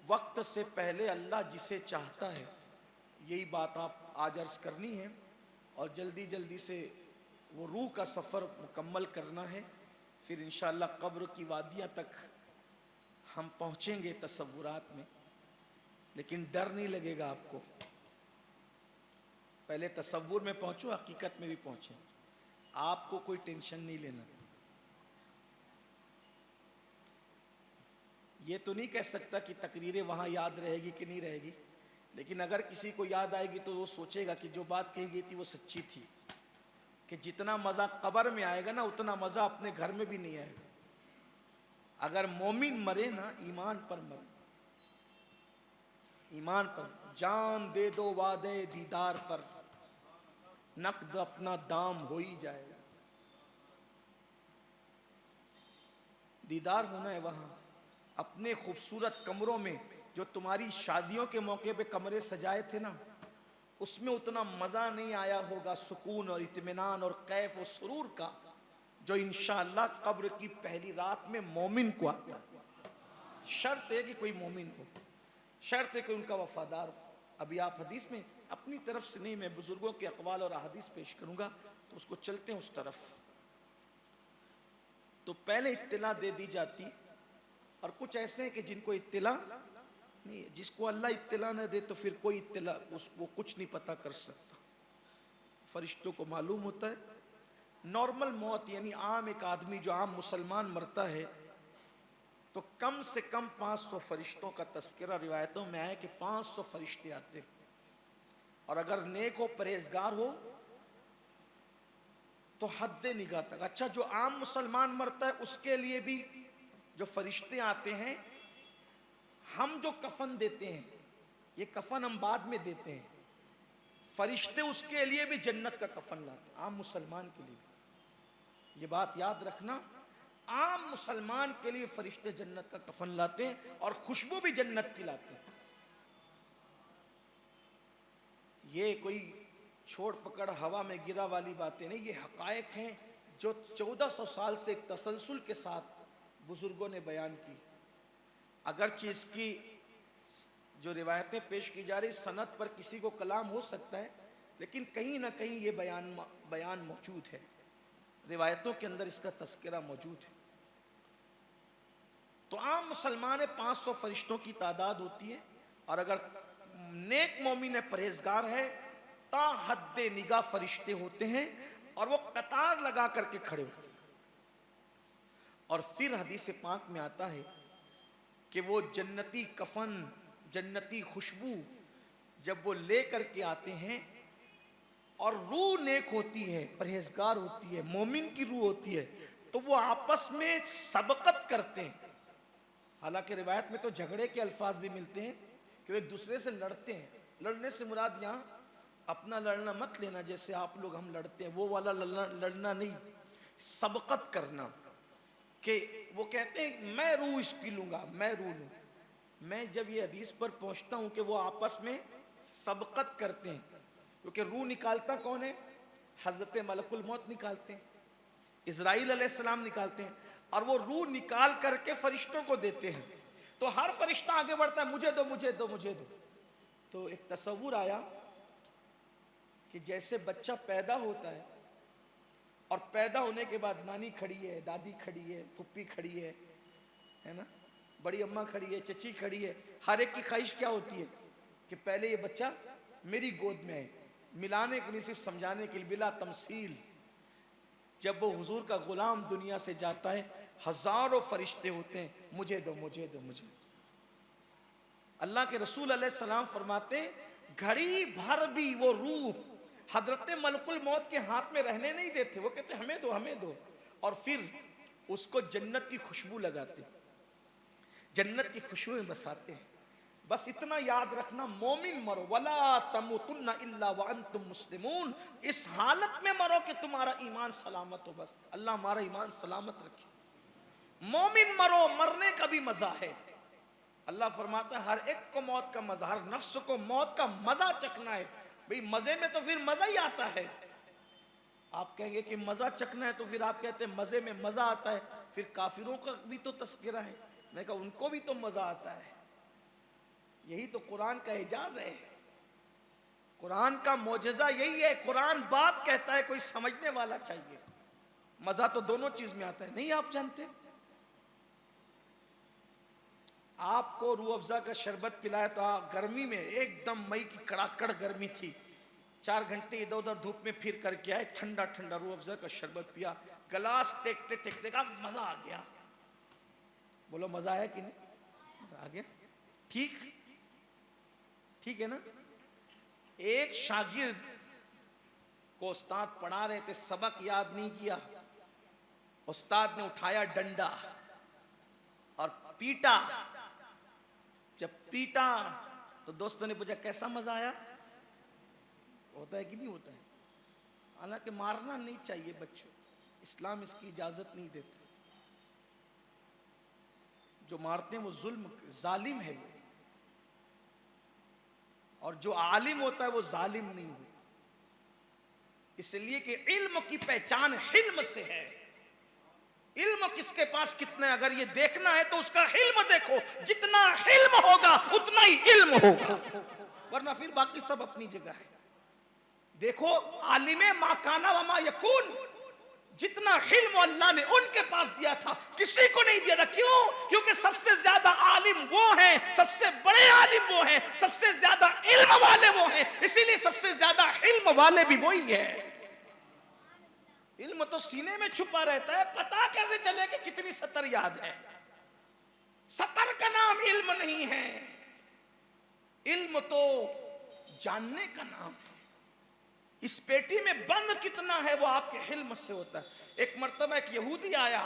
وقت سے پہلے اللہ جسے چاہتا ہے، یہی بات آپ آج عرض کرنی ہے، اور جلدی جلدی سے وہ روح کا سفر مکمل کرنا ہے، پھر انشاءاللہ قبر کی وادیاں تک ہم پہنچیں گے تصورات میں، لیکن ڈر نہیں لگے گا آپ کو۔ پہلے تصور میں پہنچو، حقیقت میں بھی پہنچیں، آپ کو کوئی ٹینشن نہیں لینا۔ یہ تو نہیں کہہ سکتا کہ تقریریں وہاں یاد رہے گی کہ نہیں رہے گی، لیکن اگر کسی کو یاد آئے گی تو وہ سوچے گا کہ جو بات کہی گئی تھی وہ سچی تھی، کہ جتنا مزہ قبر میں آئے گا نا اتنا مزہ اپنے گھر میں بھی نہیں آئے گا۔ اگر مومن مرے نا ایمان پر مرے، ایمان پر، جان دے دو وعدے دیدار پر، نقد اپنا دام ہو ہی جائے گا۔ دیدار ہونا ہے وہاں، اپنے خوبصورت کمروں میں، جو تمہاری شادیوں کے موقع پہ کمرے سجائے تھے نا، اس میں اتنا مزہ نہیں آیا ہوگا سکون اور اطمینان اور کیف و سرور کا، جو انشاءاللہ قبر کی پہلی رات میں مومن کو آتا ہے۔ شرط ہے کہ کوئی مومن ہو، شرط ہے کہ ان کا وفادار ہو۔ ابھی آپ حدیث میں، اپنی طرف سے نہیں، میں بزرگوں کے اقوال اور احادیث پیش کروں گا، تو اس کو چلتے ہیں اس طرف۔ تو پہلے اطلاع دے دی جاتی، اور کچھ ایسے ہیں کہ جن کو اطلاع نہیں، جس کو اللہ اطلاع نہ دے تو پھر کوئی اطلاع اس کو کچھ نہیں پتہ کر سکتا۔ فرشتوں کو معلوم ہوتا ہے۔ نارمل موت یعنی عام ایک آدمی جو عام مسلمان مرتا ہے تو کم سے کم 500 فرشتوں کا تذکرہ روایتوں میں آیا کہ 500 فرشتے آتے ہیں، اور اگر نیک ہو پرہیزگار ہو تو حد نگاہ تک۔ اچھا، جو عام مسلمان مرتا ہے اس کے لیے بھی جو فرشتے آتے ہیں، ہم جو کفن دیتے ہیں، یہ کفن ہم بعد میں دیتے ہیں، فرشتے اس کے لیے بھی جنت کا کفن لاتے ہیں، عام مسلمان کے لیے۔ یہ بات یاد رکھنا، عام مسلمان کے لیے فرشتے جنت کا کفن لاتے ہیں، اور خوشبو بھی جنت کی لاتے ہیں۔ یہ کوئی چھوڑ پکڑ ہوا میں گرا والی باتیں نہیں، یہ حقائق ہیں جو 1400 سال سے ایک تسلسل کے ساتھ بزرگوں نے بیان کی۔ اگرچہ اس کی جو روایتیں پیش کی جا رہی سند پر کسی کو کلام ہو سکتا ہے، لیکن کہیں نہ کہیں یہ بیان موجود ہے، روایتوں کے اندر اس کا تذکرہ موجود ہے۔ تو عام مسلمان 500 فرشتوں کی تعداد ہوتی ہے، اور اگر نیک مومن پرہیزگار ہے تا حد نگاہ فرشتے ہوتے ہیں، اور وہ قطار لگا کر کے کھڑے ہوتے ہیں۔ اور پھر حدیث پاک میں آتا ہے کہ وہ جنتی کفن، جنتی خوشبو جب وہ لے کر کے آتے ہیں، اور روح نیک ہوتی ہے، پرہیزگار ہوتی ہے، مومن کی روح ہوتی ہے، تو وہ آپس میں سبقت کرتے ہیں۔ حالانکہ روایت میں تو جھگڑے کے الفاظ بھی ملتے ہیں کہ وہ ایک دوسرے سے لڑتے ہیں۔ لڑنے سے مراد یہاں اپنا لڑنا مت لینا جیسے آپ لوگ ہم لڑتے ہیں، وہ والا لڑنا نہیں، سبقت کرنا، کہ وہ کہتے ہیں میں روح اس کی لوں گا، میں روح لوں۔ میں جب یہ حدیث پر پہنچتا ہوں کہ وہ آپس میں سبقت کرتے ہیں، کیونکہ روح نکالتا کون ہے؟ حضرت ملک الموت نکالتے ہیں، اسرائیل علیہ السلام نکالتے ہیں، اور وہ روح نکال کر کے فرشتوں کو دیتے ہیں۔ تو ہر فرشتہ آگے بڑھتا ہے، مجھے دو مجھے دو مجھے دو۔ تو ایک تصور آیا کہ جیسے بچہ پیدا ہوتا ہے، اور پیدا ہونے کے بعد نانی کھڑی ہے، دادی کھڑی ہے، پھپھی کھڑی ہے نا، بڑی اماں کھڑی ہے، چچی کھڑی ہے، ہر ایک کی خواہش کیا ہوتی ہے کہ پہلے یہ بچہ میری گود میں ہے، ملانے کے لیے، صرف سمجھانے کے لیے، بلا تمثیل۔ جب وہ حضور کا غلام دنیا سے جاتا ہے، ہزاروں فرشتے ہوتے ہیں، مجھے دو مجھے دو مجھے دو۔ اللہ کے رسول علیہ السلام فرماتے ہیں گھڑی بھر بھی وہ روح حضرت ملک الموت کے ہاتھ میں رہنے نہیں دیتے، وہ کہتے ہمیں دو ہمیں دو، اور پھر اس کو جنت کی خوشبو لگاتے، جنت کی خوشبو میں بساتے ہیں۔ بس اتنا یاد رکھنا، مومن مرو، ولا تموتن الا وانتم مسلمون، اس حالت میں مرو کہ تمہارا ایمان سلامت ہو. بس اللہ ہمارا ایمان سلامت رکھے. مومن مرو، مرنے کا بھی مزہ ہے. اللہ فرماتا ہے ہر ایک کو موت کا مزہ، ہر نفس کو موت کا مزہ چکھنا ہے. بھئی مزے میں تو پھر مزہ ہی آتا ہے. آپ کہیں گے کہ مزہ چکھنا ہے تو پھر آپ کہتے ہیں مزے میں مزہ آتا ہے، پھر کافروں کا بھی تو تذکرہ ہے. میں کہا ان کو بھی تو مزہ آتا ہے. یہی تو قرآن کا اعجاز ہے، قرآن کا معجزہ یہی ہے. قرآن بات کہتا ہے، کوئی سمجھنے والا چاہیے. مزہ تو دونوں چیز میں آتا ہے. نہیں آپ جانتے؟ آپ کو روح افزا کا شربت پلایا تو گرمی میں ایک دم مئی کی کڑاکڑ گرمی تھی، 4 گھنٹے ادھر ادھر دھوپ میں پھر کر کے آئے، ٹھنڈا ٹھنڈا روح افزا کا شربت پیا، گلاس ٹیکتے ٹیکتے کا مزہ آ گیا. بولو مزہ آیا کہ نہیں؟ مزہ آ گیا. ٹھیک ہے نا. ایک شاگرد کو استاد پڑھا رہے تھے، سبق یاد نہیں کیا، استاد نے اٹھایا ڈنڈا اور پیٹا. جب پیٹا تو دوستوں نے پوچھا کیسا مزہ آیا؟ ہوتا ہے کہ نہیں ہوتا ہے؟ حالانکہ مارنا نہیں چاہیے بچوں، اسلام اس کی اجازت نہیں دیتا. جو مارتے ہیں وہ ظالم ہے وہ، اور جو عالم ہوتا ہے وہ ظالم نہیں ہوتا. اس لیے کہ علم کی پہچان حلم سے ہے. علم کس کے پاس کتنا ہے اگر یہ دیکھنا ہے تو اس کا حلم دیکھو، جتنا حلم ہوگا اتنا ہی علم ہوگا، ورنہ پھر باقی سب اپنی جگہ ہے. دیکھو عالم ما کانا وما یکون، جتنا علم اللہ نے ان کے پاس دیا تھا کسی کو نہیں دیا تھا. کیوں؟ کیونکہ سب سے زیادہ عالم وہ ہیں، سب سے بڑے عالم وہ ہیں، سب سے زیادہ علم والے وہ ہیں، اسی لیے سب سے زیادہ علم والے بھی وہی ہیں. علم تو سینے میں چھپا رہتا ہے، پتا کیسے چلے کہ کتنی سطر یاد ہے؟ سطر کا نام علم نہیں ہے، علم تو جاننے کا نام ہے. اس پیٹی میں بند کتنا ہے وہ آپ کے علم سے ہوتا ہے. ایک مرتبہ ایک یہودی آیا،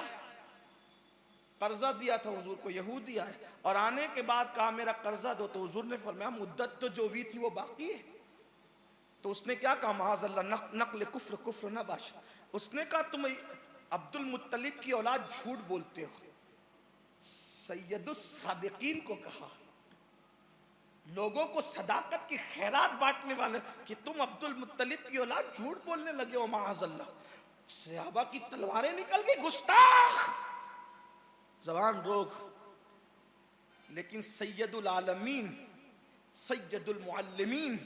قرضہ دیا تھا حضور کو. یہودی آیا اور آنے کے بعد کہا میرا قرضہ دو، تو حضور نے فرمایا مدت تو جو بھی تھی وہ باقی ہے. تو اس نے کیا کہا؟ معاذ اللہ، نقل کفر نہ باش. اس نے کہا تم عبد المطلب کی اولاد جھوٹ بولتے ہو. سید الصادقین کو کہا، لوگوں کو صداقت کی خیرات بانٹنے والے، کہ تم عبد المطلب کی اولاد جھوٹ بولنے لگے ہو. معاذ اللہ. صحابہ کی تلواریں نکل گئی، گستاخ، زبان روک. لیکن سید العالمین، سید المعلمین،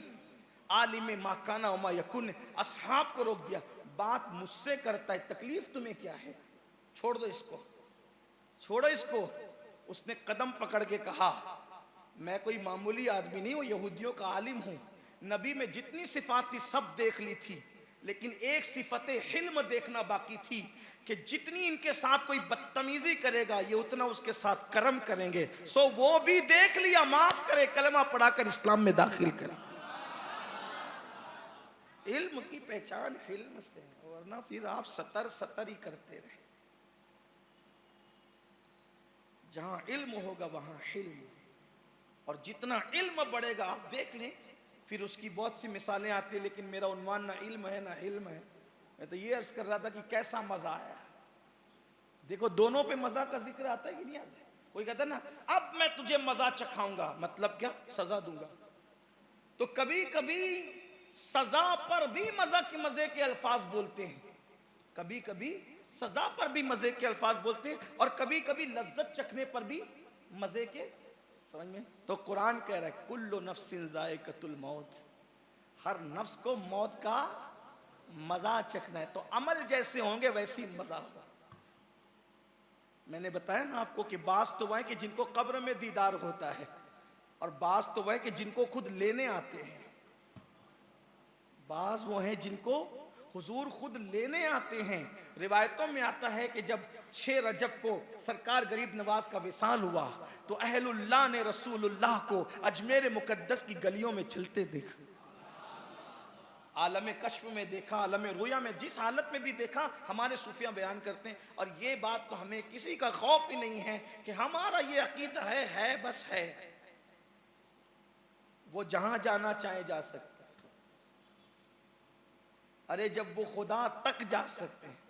عالم ما کانا وما یکن، اصحاب کو روک دیا. بات مجھ سے کرتا ہے، تکلیف تمہیں کیا ہے؟ چھوڑ دو اس کو، چھوڑو اس کو. اس نے قدم پکڑ کے کہا میں کوئی معمولی آدمی نہیں ہوں، یہودیوں کا عالم ہوں. نبی میں جتنی صفات تھی سب دیکھ لی تھی، لیکن ایک صفت حلم دیکھنا باقی تھی کہ جتنی ان کے ساتھ کوئی بدتمیزی کرے گا یہ اتنا اس کے ساتھ کرم کریں گے. سو وہ بھی دیکھ لیا، معاف کرے، کلمہ پڑھا کر اسلام میں داخل کرے. علم کی پہچان علم سے، ورنہ پھر آپ سطر ہی کرتے رہے. جہاں علم ہوگا وہاں حلم، اور جتنا علم بڑھے گا آپ دیکھ لیں. پھر اس کی بہت سی مثالیں آتی ہیں، لیکن میرا عنوان نہ علم ہے نہ علم ہے. میں تو یہ عرض کر رہا تھا کہ کیسا مزہ آیا. دیکھو دونوں پہ مزہ کا ذکر آتا ہے کہ نہیں آتا ہے؟ کوئی کہتا ہے نا اب میں تجھے مزہ چکھاؤں گا، مطلب کیا؟ سزا دوں گا. تو کبھی کبھی سزا پر بھی مزے کے الفاظ بولتے ہیں، کبھی کبھی سزا پر بھی مزے کے الفاظ بولتے ہیں، اور کبھی کبھی لذت چکھنے پر بھی مزے کے. سمجھ میں؟ تو قرآن کہہ رہا ہے کل نفس ذائقۃ الموت، ہر نفس کو موت کا مزہ چکھنا ہے. تو عمل جیسے ہوں گے ویسی مزہ ہوگا. میں نے بتایا نا آپ کو کہ بعض تو وہ ہیں کہ جن کو قبر میں دیدار ہوتا ہے، اور بعض تو وہ ہیں کہ جن کو خود لینے آتے ہیں. بعض وہ ہیں جن کو حضور خود لینے آتے ہیں. روایتوں میں آتا ہے کہ جب 6 رجب کو سرکار غریب نواز کا وصال ہوا تو اہل اللہ نے رسول اللہ کو اجمیر مقدس کی گلیوں میں چلتے دیکھا، عالم کشف میں دیکھا، عالم رؤیا میں، جس حالت میں بھی دیکھا. ہمارے صوفیہ بیان کرتے ہیں، اور یہ بات تو ہمیں کسی کا خوف ہی نہیں ہے کہ ہمارا یہ عقیدہ ہے بس ہے. وہ جہاں جانا چاہے جا سکتے ہیں. ارے جب وہ خدا تک جا سکتے ہیں,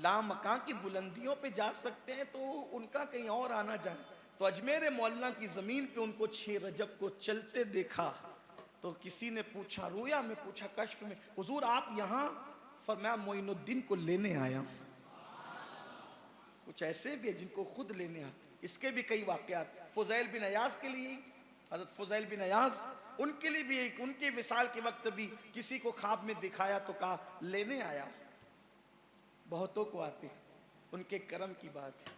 لامکاں کی بلندیوں پہ جا سکتے ہیں, تو ان کا کہیں اور آنا جانا. تو اجمیر معلیٰ کی زمین پہ ان کو 6 رجب کو چلتے دیکھا تو کسی نے پوچھا, رویا میں پوچھا, کشف میں, حضور آپ یہاں؟ فرمایا معین الدین کو لینے آیا ہوں. کچھ ایسے بھی ہیں جن کو خود لینے آتے. اس کے بھی کئی واقعات. فضیل بن عیاض کے لیے, حضرت فضیل بن عیاض, ان کے لیے بھی ایک, ان کے وصال کے وقت بھی کسی کو خواب میں دکھایا تو کہا لینے آیا. بہتوں کو آتے ہیں, ان کے کرم کی بات ہے.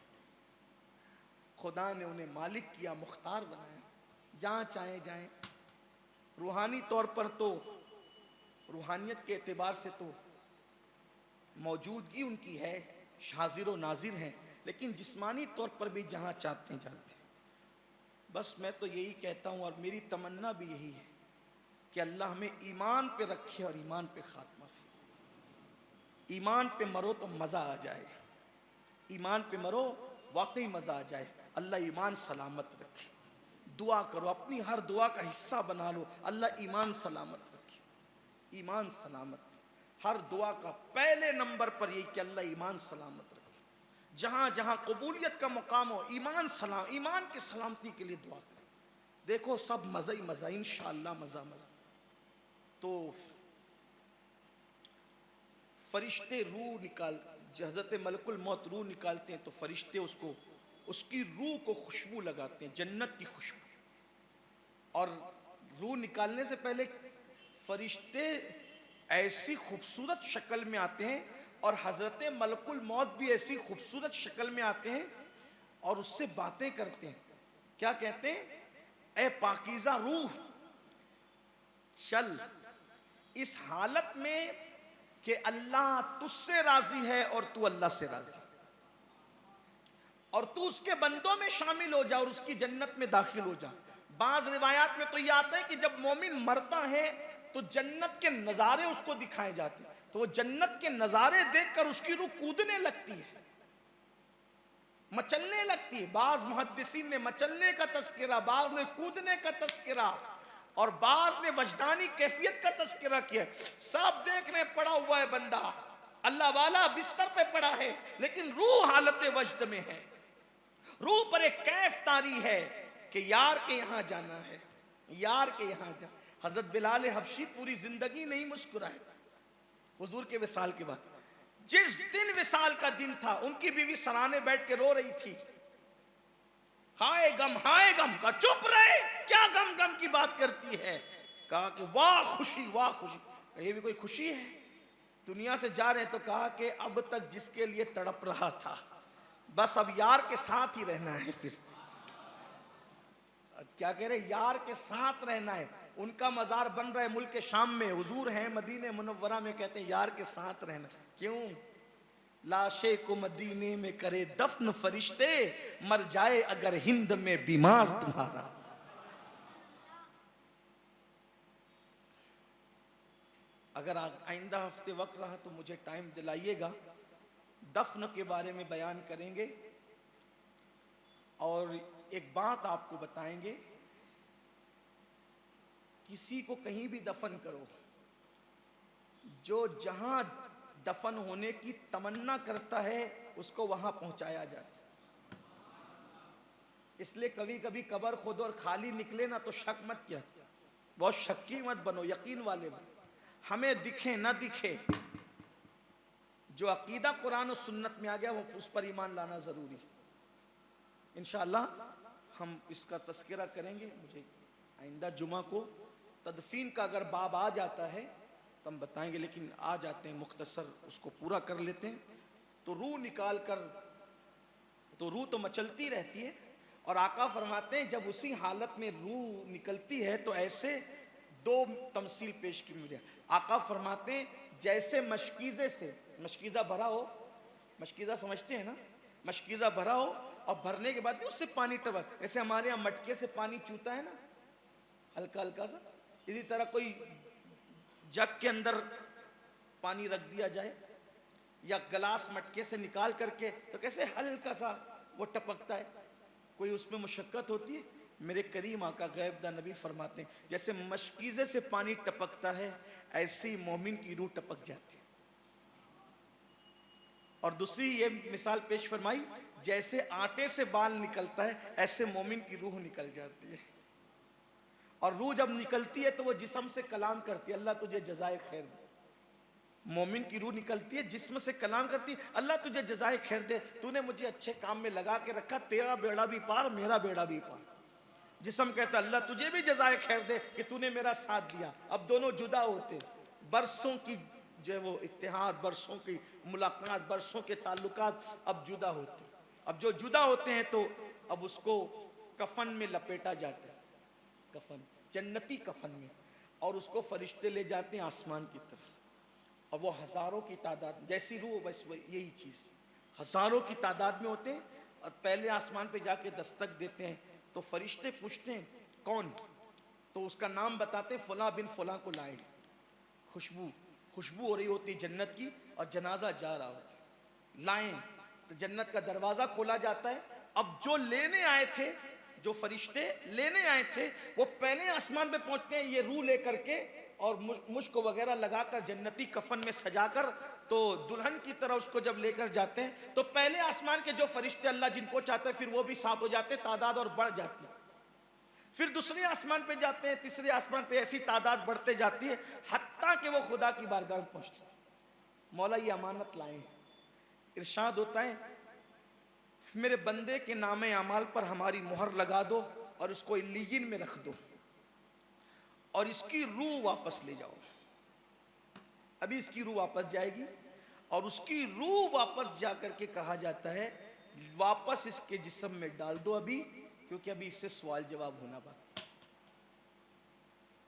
خدا نے انہیں مالک کیا, مختار بنایا, جہاں چاہیں جائیں. روحانی طور پر تو, روحانیت کے اعتبار سے تو موجودگی ان کی ہے, حاضر و ناظر ہیں, لیکن جسمانی طور پر بھی جہاں چاہتے ہیں جاتے ہیں. بس میں تو یہی کہتا ہوں, اور میری تمنا بھی یہی ہے کہ اللہ ہمیں ایمان پہ رکھے اور ایمان پہ خاتمہ فرمائے. ایمان پہ مرو تو مزہ آ جائے, ایمان پہ مرو واقعی مزہ آ جائے. اللہ ایمان سلامت رکھے. دعا کرو, اپنی ہر دعا کا حصہ بنا لو, اللہ ایمان سلامت رکھے, ایمان سلامت. ہر دعا کا پہلے نمبر پر یہی کہ اللہ ایمان سلامت رکھے. جہاں جہاں قبولیت کا مقام ہو, ایمان سلام, ایمان کی سلامتی کے لیے دعا کرو. دیکھو سب مزہ ہی مزہ, انشاءاللہ مزہ مزہ. تو فرشتے روح نکال, حضرت ملک الموت روح نکالتے ہیں تو فرشتے اس کو, اس کی روح کو خوشبو لگاتے ہیں, جنت کی خوشبو. اور روح نکالنے سے پہلے فرشتے ایسی خوبصورت شکل میں آتے ہیں, اور حضرت ملک الموت بھی ایسی خوبصورت شکل میں آتے ہیں, اور اس سے باتیں کرتے ہیں. کیا کہتے ہیں؟ اے پاکیزہ روح, چل اس حالت میں کہ اللہ تجھ سے راضی ہے اور تو اللہ سے راضی, اور تو اس کے بندوں میں شامل ہو جا اور اس کی جنت میں داخل ہو جا. بعض روایات میں تو یہ آتا ہے کہ جب مومن مرتا ہے تو جنت کے نظارے اس کو دکھائے جاتے ہیں, تو وہ جنت کے نظارے دیکھ کر اس کی روح کودنے لگتی ہے, مچلنے لگتی ہے. بعض محدثین نے مچلنے کا تذکرہ, بعض نے کودنے کا تذکرہ, اور بعض نے وجدانی کیفیت کا تذکرہ کیا. سب دیکھ رہے پڑا ہوا ہے بندہ, اللہ والا بستر پہ پڑا ہے, لیکن روح حالت وجد میں ہے. روح پر ایک کیف طاری ہے کہ یار کے یہاں جانا ہے, یار کے یہاں جانا. حضرت بلال حبشی پوری زندگی نہیں مسکرائے حضور کے وصال کے بعد. جس دن وصال کا دن تھا, ان کی بیوی سرانے بیٹھ کے رو رہی تھی, ہائے غم ہائے غم. کا چپ رہے, کیا غم غم کی بات کرتی ہے. کہا کہ واہ خوشی واہ خوشی. یہ بھی کوئی خوشی ہے؟ دنیا سے جا رہے تو کہا کہ اب تک جس کے لیے تڑپ رہا تھا, بس اب یار کے ساتھ ہی رہنا ہے. پھر کیا کہہ رہے, یار کے ساتھ رہنا ہے. ان کا مزار بن رہا ہے ملک شام میں, حضور ہیں مدینہ منورہ میں, کہتے ہیں یار کے ساتھ رہنا. کیوں؟ لاشے کو مدینے میں کرے دفن فرشتے, مر جائے اگر ہند میں بیمار تمہارا. اگر آئندہ ہفتے وقت رہا تو مجھے ٹائم دلائیے گا, دفن کے بارے میں بیان کریں گے, اور ایک بات آپ کو بتائیں گے. کسی کو کہیں بھی دفن کرو, جو جہاں دفن ہونے کی تمنا کرتا ہے اس کو وہاں پہنچایا جاتا ہے. اس لیے کبھی کبھی قبر خود اور خالی نکلے نا تو شک مت کیا, بہت شکی مت بنو, یقین والے بنو. ہمیں دکھے نہ دکھے, جو عقیدہ قرآن و سنت میں آ گیا وہ اس پر ایمان لانا ضروری. انشاءاللہ ہم اس کا تذکرہ کریں گے. مجھے آئندہ جمعہ کو تدفین کا اگر باب آ جاتا ہے تو ہم بتائیں گے, لیکن آ جاتے ہیں مختصر اس کو پورا کر لیتے ہیں. تو روح نکال کر, تو روح تو مچلتی رہتی ہے, اور آقا فرماتے ہیں جب اسی حالت میں روح نکلتی ہے تو ایسے دو تمثیل پیش کی مجھے. آقا فرماتے ہیں جیسے مشکیزے سے, مشکیزہ بھرا ہو, مشکیزہ سمجھتے ہیں نا, مشکیزہ بھرا ہو اور بھرنے کے بعد اس سے پانی ٹپک, ایسے ہمارے یہاں مٹکے سے پانی چوتا ہے نا ہلکا ہلکا سا, اسی طرح کوئی جگ کے اندر پانی رکھ دیا جائے یا گلاس مٹکے سے نکال کر کے تو کیسے ہلکا سا وہ ٹپکتا ہے. کوئی اس میں مشقت ہوتی ہے؟ میرے کریم آقا غیب دا نبی فرماتے ہیں جیسے مشکیزے سے پانی ٹپکتا ہے ایسی مومن کی روح ٹپک جاتی ہے. اور دوسری یہ مثال پیش فرمائی جیسے آٹے سے بال نکلتا ہے ایسے مومن کی روح نکل جاتی ہے. اور روح جب نکلتی ہے تو وہ جسم سے کلام کرتی ہے اللہ تجھے جزائے خیر دے. مومن کی روح نکلتی ہے جسم سے کلام کرتی ہے اللہ تجھے جزائے خیر دے, تو نے مجھے اچھے کام میں لگا کے رکھا, تیرا بیڑا بھی پار میرا بیڑا بھی پار. جسم کہتا اللہ تجھے بھی جزائے خیر دے کہ تو نے میرا ساتھ دیا. اب دونوں جدا ہوتے, برسوں کی جو وہ اتحاد, برسوں کی ملاقات, برسوں کے تعلقات اب جدا ہوتے. اب جو جدا ہوتے ہیں تو اب اس کو کفن میں لپیٹا جاتا ہے, کفن جنتی کفن میں, اور اس کو فرشتے لے جاتے ہیں آسمان کی طرف. اور وہ ہزاروں کی تعداد, جیسی روح بس یہی چیز, ہزاروں کی تعداد میں ہوتے ہیں. اور پہلے آسمان پہ جا کے دستک دیتے ہیں تو فرشتے پوچھتے ہیں کون, تو اس کا نام بتاتے ہیں فلاں بن فلاں کو لائے. خوشبو ہو رہی ہوتی جنت کی اور جنازہ جا رہا ہوتا, لائیں تو جنت کا دروازہ کھولا جاتا ہے. اب جو لینے آئے تھے, جو فرشتے لینے آئے تھے وہ پہلے آسمان پہ پہنچتے ہیں یہ روح لے کر کے, اور مشک وغیرہ لگا کر جنتی کفن میں سجا کر, تو دلہن کی طرح اس کو جب لے کر جاتے ہیں تو پہلے آسمان کے جو فرشتے اللہ جن کو چاہتے ہیں پھر وہ بھی ساتھ ہو جاتے, تعداد اور بڑھ جاتی. پھر دوسرے آسمان پہ جاتے ہیں, تیسرے آسمان پہ ایسی تعداد بڑھتے جاتی ہے حتیٰ کہ وہ خدا کی بارگاہ میں پہنچتے ہیں. مولا یہ امانت لائیں. ارشاد ہوتا ہے میرے بندے کے نام اعمال پر ہماری مہر لگا دو اور اس کو علیین میں رکھ دو اور اس کی روح واپس لے جاؤ. ابھی اس کی روح واپس جائے گی اور اس کی روح واپس جا کر کے کہا جاتا ہے واپس اس کے جسم میں ڈال دو ابھی, کیونکہ ابھی اس سے سوال جواب ہونا باقی.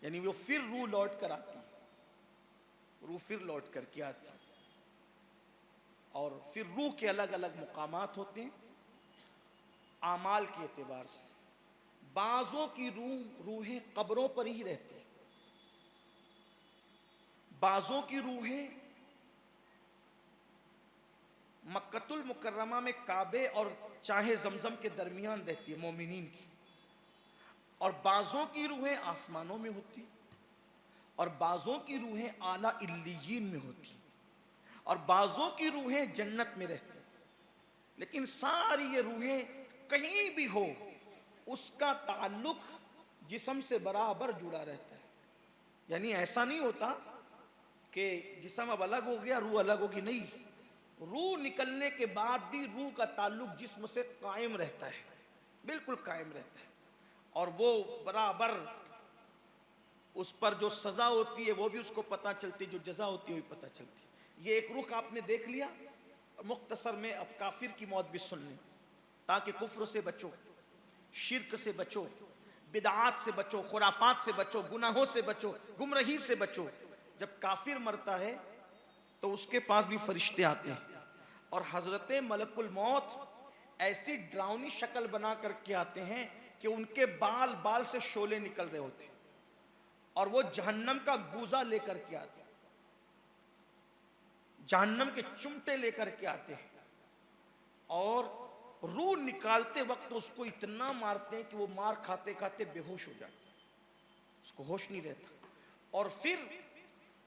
یعنی وہ پھر روح لوٹ کر آتی, روح پھر لوٹ کر کے آتی. اور پھر روح کے الگ الگ مقامات ہوتے ہیں اعمال کے اعتبار سے. بعضوں کی روحیں قبروں پر ہی رہتی ہیں, بعضوں کی روحیں مکۃ المکرمہ میں کعبے اور چاہے زمزم کے درمیان رہتی ہے مومنین کی, اور بعضوں کی روحیں آسمانوں میں ہوتی, اور بعضوں کی روحیں اعلیٰ علیین میں ہوتی, اور بعضوں کی روحیں جنت میں رہتی. لیکن ساری یہ روحیں کہیں بھی ہو اس کا تعلق جسم سے برابر جڑا رہتا ہے. یعنی ایسا نہیں ہوتا کہ جسم اب الگ ہو گیا روح الگ ہوگی, نہیں, روح نکلنے کے بعد بھی روح کا تعلق جسم سے قائم رہتا ہے, بالکل قائم رہتا ہے. اور وہ برابر اس پر جو سزا ہوتی ہے وہ بھی اس کو پتہ چلتی, جو جزا ہوتی ہے وہ بھی پتہ چلتی. یہ ایک رخ آپ نے دیکھ لیا. مختصر میں اب کافر کی موت بھی سن لیں تاکہ کفر سے بچو, شرک سے بچو, بدعات سے بچو, خرافات سے بچو, گناہوں سے بچو, گمراہی سے بچو. جب کافر مرتا ہے تو اس کے پاس بھی فرشتے آتے ہیں اور حضرت ملک الموت ایسی ڈراؤنی شکل بنا کر کے آتے ہیں کہ ان کے بال بال سے شعلے نکل رہے ہوتے ہیں, اور وہ جہنم کا گوزہ لے کر کے آتے ہیں, جہنم کے چمٹے لے کر کے آتے ہیں, اور روح نکالتے وقت اس کو اتنا مارتے ہیں کہ وہ مار کھاتے کھاتے بے ہوش ہو جاتے ہیں, اس کو ہوش نہیں رہتا. اور پھر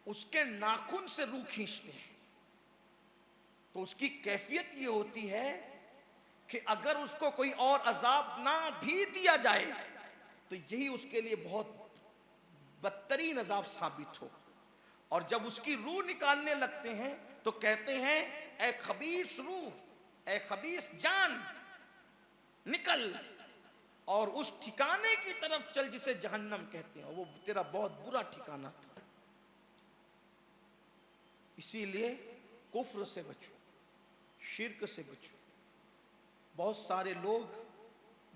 اس کے ناخن سے روح کھینچتے ہیں تو اس کی کیفیت یہ ہوتی ہے کہ اگر اس کو کوئی اور عذاب نہ بھی دیا جائے تو یہی اس کے لیے بہت بدترین عذاب ثابت ہو. اور جب اس کی روح نکالنے لگتے ہیں تو کہتے ہیں اے خبیث روح, اے خبیث جان, نکل اور اس ٹھکانے کی طرف چل جسے جہنم کہتے ہیں, وہ تیرا بہت برا ٹھکانہ تھا. اسی لیے کفر سے بچو, شرک سے بچو. بہت سارے لوگ,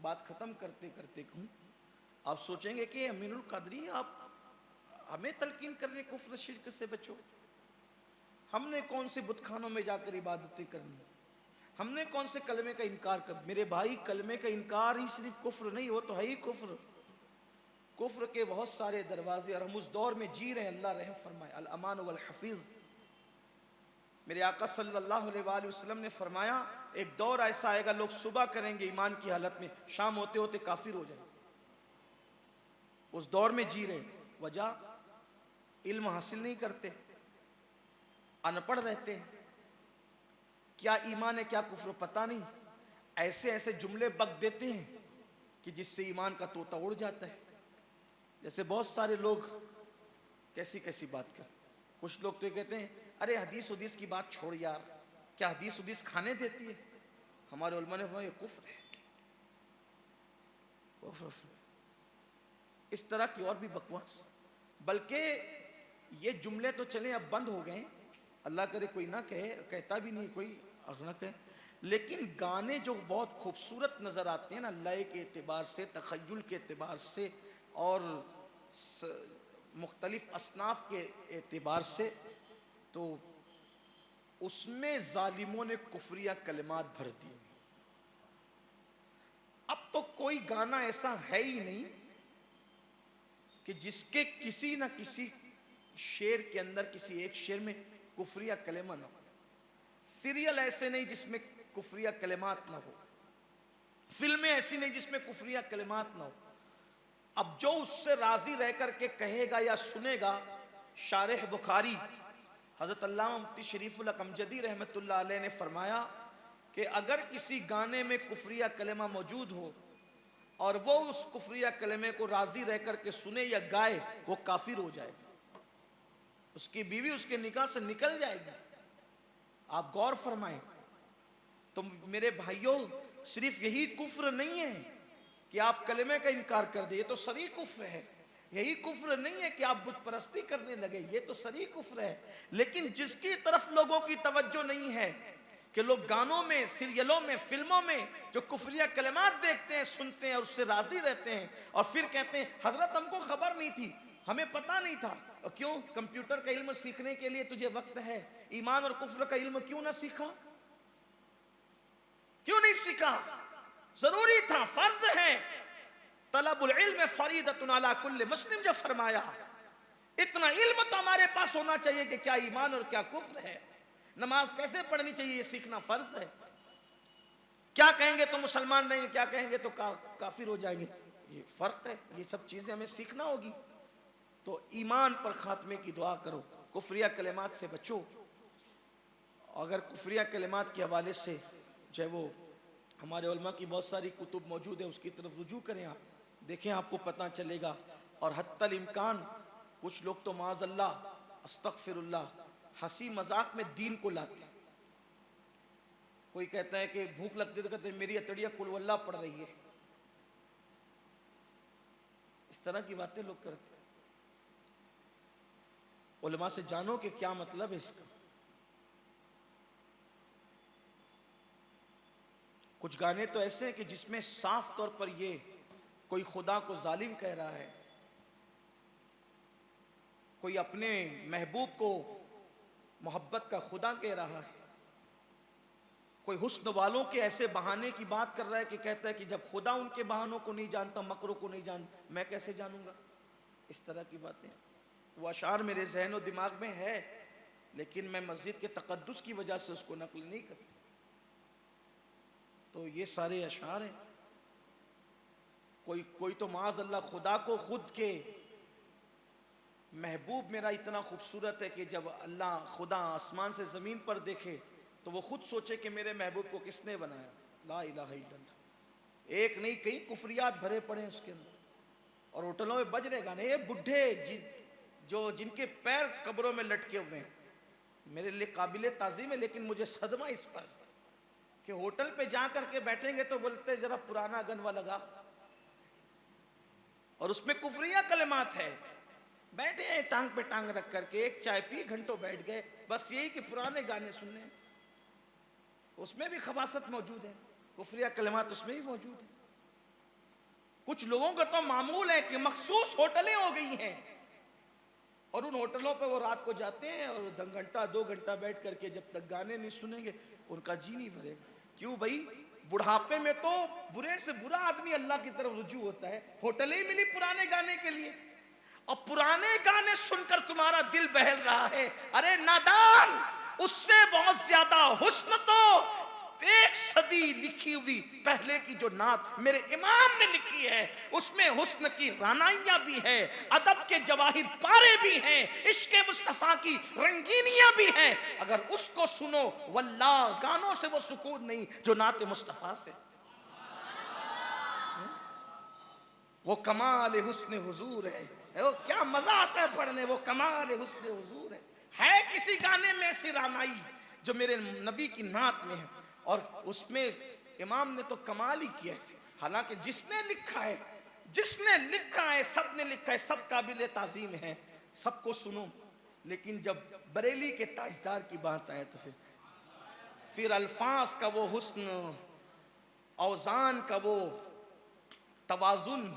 بات ختم کرتے کرتے کہوں, آپ سوچیں گے کہ امین القادری آپ ہمیں تلقین کر رہے کفر شرک سے بچو. ہم نے کون سے بت خانوں میں جا کر عبادتیں کرنی, ہم نے کون سے کلمے کا انکار کر. میرے بھائی کلمے کا انکار ہی صرف کفر نہیں, وہ تو ہے ہی کفر. کفر کے بہت سارے دروازے, اور ہم اس دور میں جی رہے ہیں, اللہ رحم فرمائے. الامان والحفیظ, میرے آقا صلی اللہ علیہ وآلہ وسلم نے فرمایا ایک دور ایسا آئے گا لوگ صبح کریں گے ایمان کی حالت میں، شام ہوتے ہوتے کافر ہو جائیں. اس دور میں جی رہے. وجہ علم حاصل نہیں کرتے، ان پڑھ رہتے ہیں، کیا ایمان ہے کیا کفر پتہ نہیں، ایسے ایسے جملے بک دیتے ہیں کہ جس سے ایمان کا طوطا اڑ جاتا ہے. جیسے بہت سارے لوگ کیسی کیسی بات کرتے. کچھ لوگ تو یہ کہتے ہیں ارے حدیث کی بات چھوڑ یار، کیا حدیث کھانے دیتی ہے؟ ہمارے علماء نے فرمایا یہ کفر ہے. اس طرح کی اور بھی بکواس. بلکہ یہ جملے تو چلیں اب بند ہو گئے، اللہ کرے کوئی نہ کہے، کہتا بھی نہیں کوئی نہ کہے، لیکن گانے جو بہت خوبصورت نظر آتے ہیں نا لئے کے اعتبار سے، تخیل کے اعتبار سے اور مختلف اصناف کے اعتبار سے، تو اس میں ظالموں نے کفریہ کلمات بھر دی. اب تو کوئی گانا ایسا ہے ہی نہیں کہ جس کے کسی نہ کسی شعر کے اندر، کسی ایک شعر میں کفریہ کلمہ نہ ہو. سیریل ایسے نہیں جس میں کفریہ کلمات نہ ہو، فلمیں ایسی نہیں جس میں کفریہ کلمات نہ ہو. اب جو اس سے راضی رہ کر کے کہے گا یا سنے گا، شارح بخاری حضرت علامہ مفتی شریف الحق امجدی رحمۃ اللہ علیہ نے فرمایا کہ اگر کسی گانے میں کفریہ کلمہ موجود ہو اور وہ اس کفریہ کلمے کو راضی رہ کر کے سنے یا گائے، وہ کافر ہو جائے گا، اس کی بیوی اس کے نکاح سے نکل جائے گی. آپ غور فرمائیں. تو میرے بھائیوں، صرف یہی کفر نہیں ہے کہ آپ کلمے کا انکار کر دیں، یہ تو صریح کفر ہے. یہی کفر نہیں ہے کہ آپ بت پرستی کرنے لگے، یہ تو صریح کفر ہے. لیکن جس کی طرف لوگوں کی توجہ نہیں ہے کہ لوگ گانوں میں، سیریلوں میں، فلموں میں جو کفریہ کلمات دیکھتے ہیں، سنتے ہیں اور اس سے راضی رہتے ہیں، اور پھر کہتے ہیں حضرت ہم کو خبر نہیں تھی، ہمیں پتہ نہیں تھا. اور کیوں؟ کمپیوٹر کا علم سیکھنے کے لیے تجھے وقت ہے، ایمان اور کفر کا علم کیوں نہ سیکھا؟ کیوں نہیں سیکھا؟ ضروری تھا، فرض ہے. طلب العلم فریضۃ علی کل مسلم جو فرمایا، اتنا علم تو ہمارے پاس ہونا چاہیے کہ کیا ایمان اور کیا کفر ہے، نماز کیسے پڑھنی چاہیے یہ سیکھنا فرض ہے. کیا کہیں گے تو مسلمان رہیں گے، کیا کہیں گے تو کافر ہو جائیں گے، یہ فرق ہے. یہ سب چیزیں ہمیں سیکھنا ہوگی. تو ایمان پر خاتمے کی دعا کرو، کفریہ کلمات سے بچو. اگر کفریہ کلمات کے حوالے سے جو ہے وہ ہمارے علماء کی بہت ساری کتب موجود ہیں، اس کی طرف رجوع کریں، آپ دیکھیں، آپ کو پتہ چلے گا. اور حتی الامکان کچھ لوگ تو معاذ اللہ استغفر اللہ ہنسی مذاق میں دین کو لاتے ہیں. کوئی کہتا ہے کہ بھوک لگتی تو کہتے ہیں میری اتڑیا قل واللہ پڑھ رہی ہے. اس طرح کی باتیں لوگ کرتے ہیں. علماء سے جانو کہ کیا مطلب ہے اس کا. کچھ گانے تو ایسے ہیں کہ جس میں صاف طور پر یہ کوئی خدا کو ظالم کہہ رہا ہے، کوئی اپنے محبوب کو محبت کا خدا کہہ رہا ہے، کوئی حسن والوں کے ایسے بہانے کی بات کر رہا ہے کہ کہتا ہے کہ جب خدا ان کے بہانوں کو نہیں جانتا، مکروں کو نہیں جانتا، میں کیسے جانوں گا. اس طرح کی باتیں. وہ اشعار میرے ذہن و دماغ میں ہے، لیکن میں مسجد کے تقدس کی وجہ سے اس کو نقل نہیں کرتا. تو یہ سارے اشعار ہیں. کوئی تو معاذ اللہ خدا کو خود کے محبوب میرا اتنا خوبصورت ہے کہ جب اللہ خدا آسمان سے زمین پر دیکھے تو وہ خود سوچے کہ میرے محبوب کو کس نے بنایا. لا الہ الا اللہ. ایک نہیں کئی کفریات بھرے پڑے ہیں اس کے اندر. اور ہوٹلوں میں بج رہے گانے. یہ بڈھے جن کے پیر قبروں میں لٹکے ہوئے ہیں، میرے لیے قابل تعظیم ہے، لیکن مجھے صدمہ اس پر کہ ہوٹل پہ جا کر کے بیٹھیں گے تو بولتے ذرا پرانا گنوا لگا، اور اس میں کفریہ کلمات ہے. بیٹھے ہیں ٹانگ پہ ٹانگ رکھ کر کے، ایک چائے پی گھنٹوں بیٹھ گئے، بس یہی کہ پرانے گانے سننے. اس میں بھی خباثت موجود ہے، کفریہ کلمات اس میں بھی موجود ہیں. کچھ لوگوں کا تو معمول ہے کہ مخصوص ہوٹلیں ہو گئی ہیں، اور ان ہوٹلوں پہ وہ رات کو جاتے ہیں اور گھنٹہ 2 گھنٹہ بیٹھ کر کے جب تک گانے نہیں سنیں گے ان کا جی نہیں بھرے گا. کیوں بھائی؟ بڑھاپے میں تو برے سے برا آدمی اللہ کی طرف رجوع ہوتا ہے. ہوٹلیں ملی پرانے گانے کے لیے، اور پرانے گانے سن کر تمہارا دل بہل رہا ہے. ارے نادان، اس سے بہت زیادہ حسن تو 1 صدی لکھی ہوئی پہلے کی جو نعت میرے امام نے لکھی ہے، اس میں حسن کی رانائیاں بھی ہے، ادب کے جواہر پارے بھی ہیں، عشق مصطفیٰ کی رنگینیاں بھی ہیں. اگر اس کو سنو واللہ گانوں سے وہ سکون نہیں جو نعت مصطفیٰ سے. وہ کمال حسن حضور ہے، وہ کیا مزہ آتا ہے پڑھنے. وہ کمال حسن حضور ہے کسی گانے میں ایسی رانائی جو میرے نبی کی نعت میں ہے، اور اس میں امام نے تو کمال ہی کیا ہے. حالانکہ جس نے لکھا ہے سب نے لکھا ہے، سب قابل تعظیم ہے، سب کو سنو. لیکن جب بریلی کے تاجدار کی بات آئے تو پھر الفاظ کا وہ حسن، اوزان کا وہ توازن،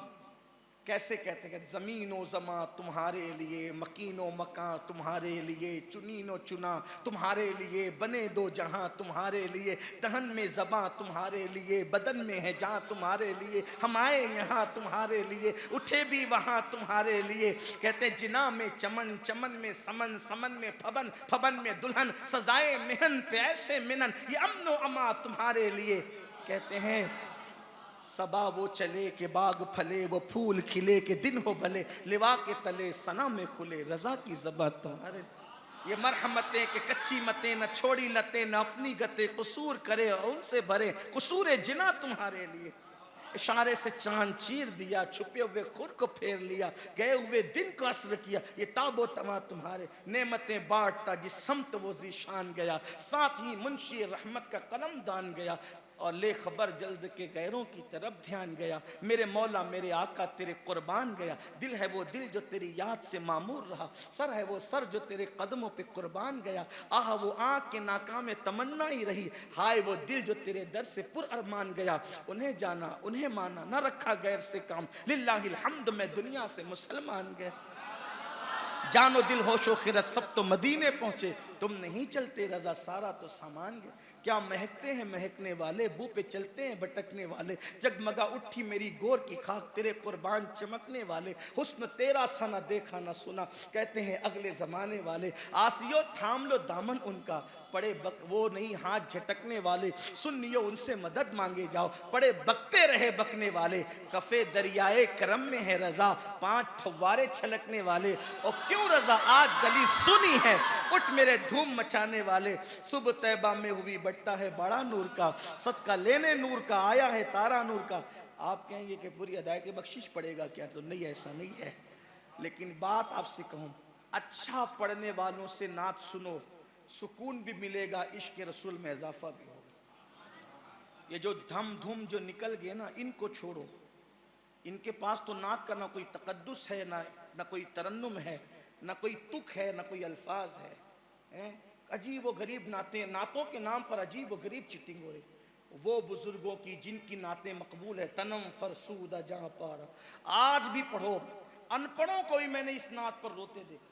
کیسے کہتے ہیں کہ زمین و زماں تمہارے لیے، مکین و مکان تمہارے لیے، چنین و چنا تمہارے لیے، بنے دو جہاں تمہارے لیے، دہن میں زباں تمہارے لیے، بدن میں ہے جہاں تمہارے لیے، ہم آئے یہاں تمہارے لیے، اٹھے بھی وہاں تمہارے لیے. کہتے ہیں جنا میں چمن، چمن میں سمن، سمن میں پھبن، پھبن میں دلہن، سزائے مہن پہ ایسے منن، یہ امن و اما تمہارے لیے. کہتے ہیں صبا وہ چلے کہ باغ پھلے، وہ پھول کھلے کہ دن ہو بھلے، لوا کے تلے ثنا میں کھلے، رضا کی زباں تمہارے. یہ مرحمتیں کہ کچی متیں، نہ چھوڑی لتیں، نہ اپنی گتیں، قصور کرے اور ان سے بھرے، قصور جنا تمہارے لیے. اشارے سے چاند چیر دیا، چھپے ہوئے خور کو پھیر لیا، گئے ہوئے دن کو عصر کیا، یہ تاب و تما تمہارے. نعمتیں بانٹتا جس سمت وہ ذیشان گیا، ساتھ ہی منشی رحمت کا قلم دان گیا، اور لے خبر جلد کے غیروں کی طرف دھیان گیا. میرے مولا میرے آقا تیرے قربان گیا، دل ہے وہ دل جو تیری یاد سے معمور رہا، سر ہے وہ سر جو تیرے قدموں پہ قربان گیا، آہ وہ آنکھ کے ناکام تمنا ہی رہی، ہائے وہ دل جو تیرے در سے پر ارمان گیا. انہیں جانا انہیں مانا، نہ رکھا غیر سے کام، للہ الحمد میں دنیا سے مسلمان گیا. جان و دل ہوش و خرد سب تو مدینے پہنچے، تم نہیں چلتے رضا سارا تو سامان گیا. کیا مہکتے ہیں مہکنے والے، بو پہ چلتے ہیں بھٹکنے والے، جگمگا اٹھی میری گور کی خاک تیرے قربان چمکنے والے. حسن تیرا سا نہ دیکھا نہ سنا، کہتے ہیں اگلے زمانے والے. آسیو تھام لو دامن ان کا، پڑے وہ نہیں ہاتھ جھٹکنے والے، سنیو ان سے مدد مانگے جاؤ، پڑے بکتے رہے بکنے والے. کفے دریائے کرم میں ہے رضا، 5 پھوارے چھلکنے والے. اور کیوں رضا آج گلی سنی ہے، اٹھ میرے دھوم مچانے والے. صبح طیبہ میں ہوئی بٹتا ہے بڑا نور کا، صدقہ لینے نور کا آیا ہے تارا نور کا. آپ کہیں گے کہ پوری ادائیگی بخشش پڑے گا کیا؟ تو نہیں، ایسا نہیں ہے. لیکن بات آپ سے کہوں، اچھا پڑھنے والوں سے نعت سنو، سکون بھی ملے گا، عشق رسول میں اضافہ بھی ہوگا. یہ جو دھم دھم جو نکل گئے نا، ان کو چھوڑو. ان کے پاس تو نعت کا نہ کوئی تقدس ہے، نہ کوئی ترنم ہے، نہ کوئی تک ہے، نہ کوئی الفاظ ہے. عجیب و غریب نعتیں، نعتوں کے نام پر عجیب و غریب چٹنگ ہو رہی. وہ بزرگوں کی جن کی نعتیں مقبول ہے، تنم فرسودہ جہاں پارا. آج بھی پڑھو، ان پڑھوں کو ہی میں نے اس نعت پر روتے دیکھا.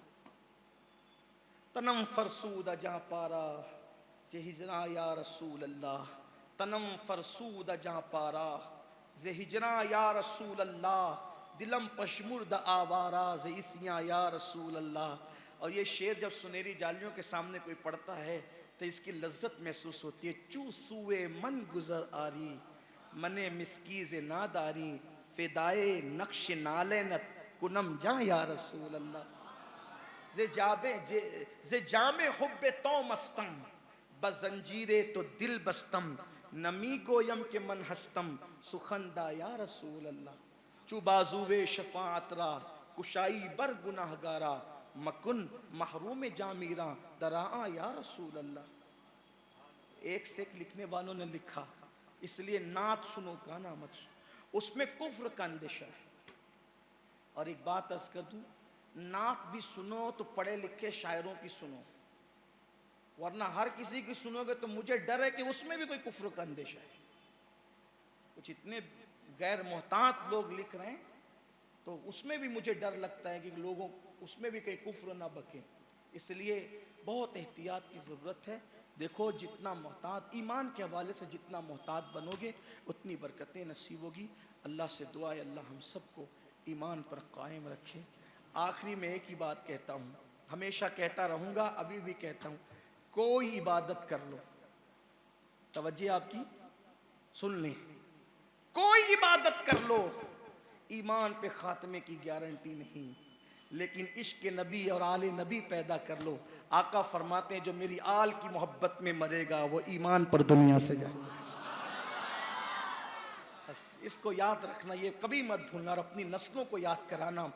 تنم فرسودہ جہاں پارا زے ہجراں یا رسول اللہ، تنم فرسودہ جہاں پارا زے ہجراں یا رسول اللہ، دلم پشمرد آوارا زے اسیاں یا رسول اللہ. اور یہ شعر جب سنہری جالیوں کے سامنے کوئی پڑھتا ہے تو اس کی لذت محسوس ہوتی ہے. چو سوئے من گزر آری، منے مسکیز ناداری، فدائے نقش نالینت کنم جاں یا رسول اللہ. زے جام حب تو مستم، بزنجیر تو دل بستم، نمی گویم کہ من ہستم، سخندہ یا رسول اللہ. چو بازوے شفاعت را کشائی بر گناہ گارا، مکن محروم جامیراں دراں یا رسول اللہ. ایک سے ایک لکھنے والوں نے لکھا، اس لیے نعت سنو گانا مت سنو. اس میں کفر کا اندیشہ ہے. اور ایک بات عرض کر دوں، نعت بھی سنو تو پڑھے لکھے شاعروں کی سنو، ورنہ ہر کسی کی سنو گے تو مجھے ڈر ہے کہ اس میں بھی کوئی کفر کا اندیشہ ہے. کچھ اتنے غیر محتاط لوگ لکھ رہے ہیں تو اس میں بھی مجھے ڈر لگتا ہے کہ لوگوں اس میں بھی کہیں کفر نہ بکیں. اس لیے بہت احتیاط کی ضرورت ہے. دیکھو جتنا محتاط، ایمان کے حوالے سے جتنا محتاط بنو گے اتنی برکتیں نصیب ہوگی. اللہ سے دعا ہے اللہ ہم سب کو ایمان پر قائم رکھے. آخری میں ایک ہی بات کہتا ہوں، ہمیشہ کہتا رہوں گا، ابھی بھی کہتا ہوں، کوئی عبادت کر لو، توجہ آپ کی سن لیں، کوئی عبادت کر لو، ایمان پہ خاتمے کی گارنٹی نہیں، لیکن عشق نبی اور آل نبی پیدا کر لو۔ آقا فرماتے ہیں جو میری آل کی محبت میں مرے گا وہ ایمان پر دنیا سے جائے گا۔ بس اس کو یاد رکھنا، یہ کبھی مت بھولنا، اور اپنی نسلوں کو یاد کرانا۔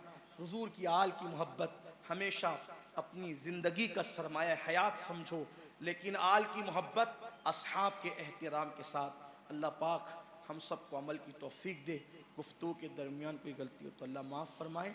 حضور کی آل کی محبت ہمیشہ اپنی زندگی کا سرمایہ حیات سمجھو، لیکن آل کی محبت اصحاب کے احترام کے ساتھ۔ اللہ پاک ہم سب کو عمل کی توفیق دے۔ گفتگو کے درمیان کوئی غلطی ہو تو اللہ معاف فرمائے۔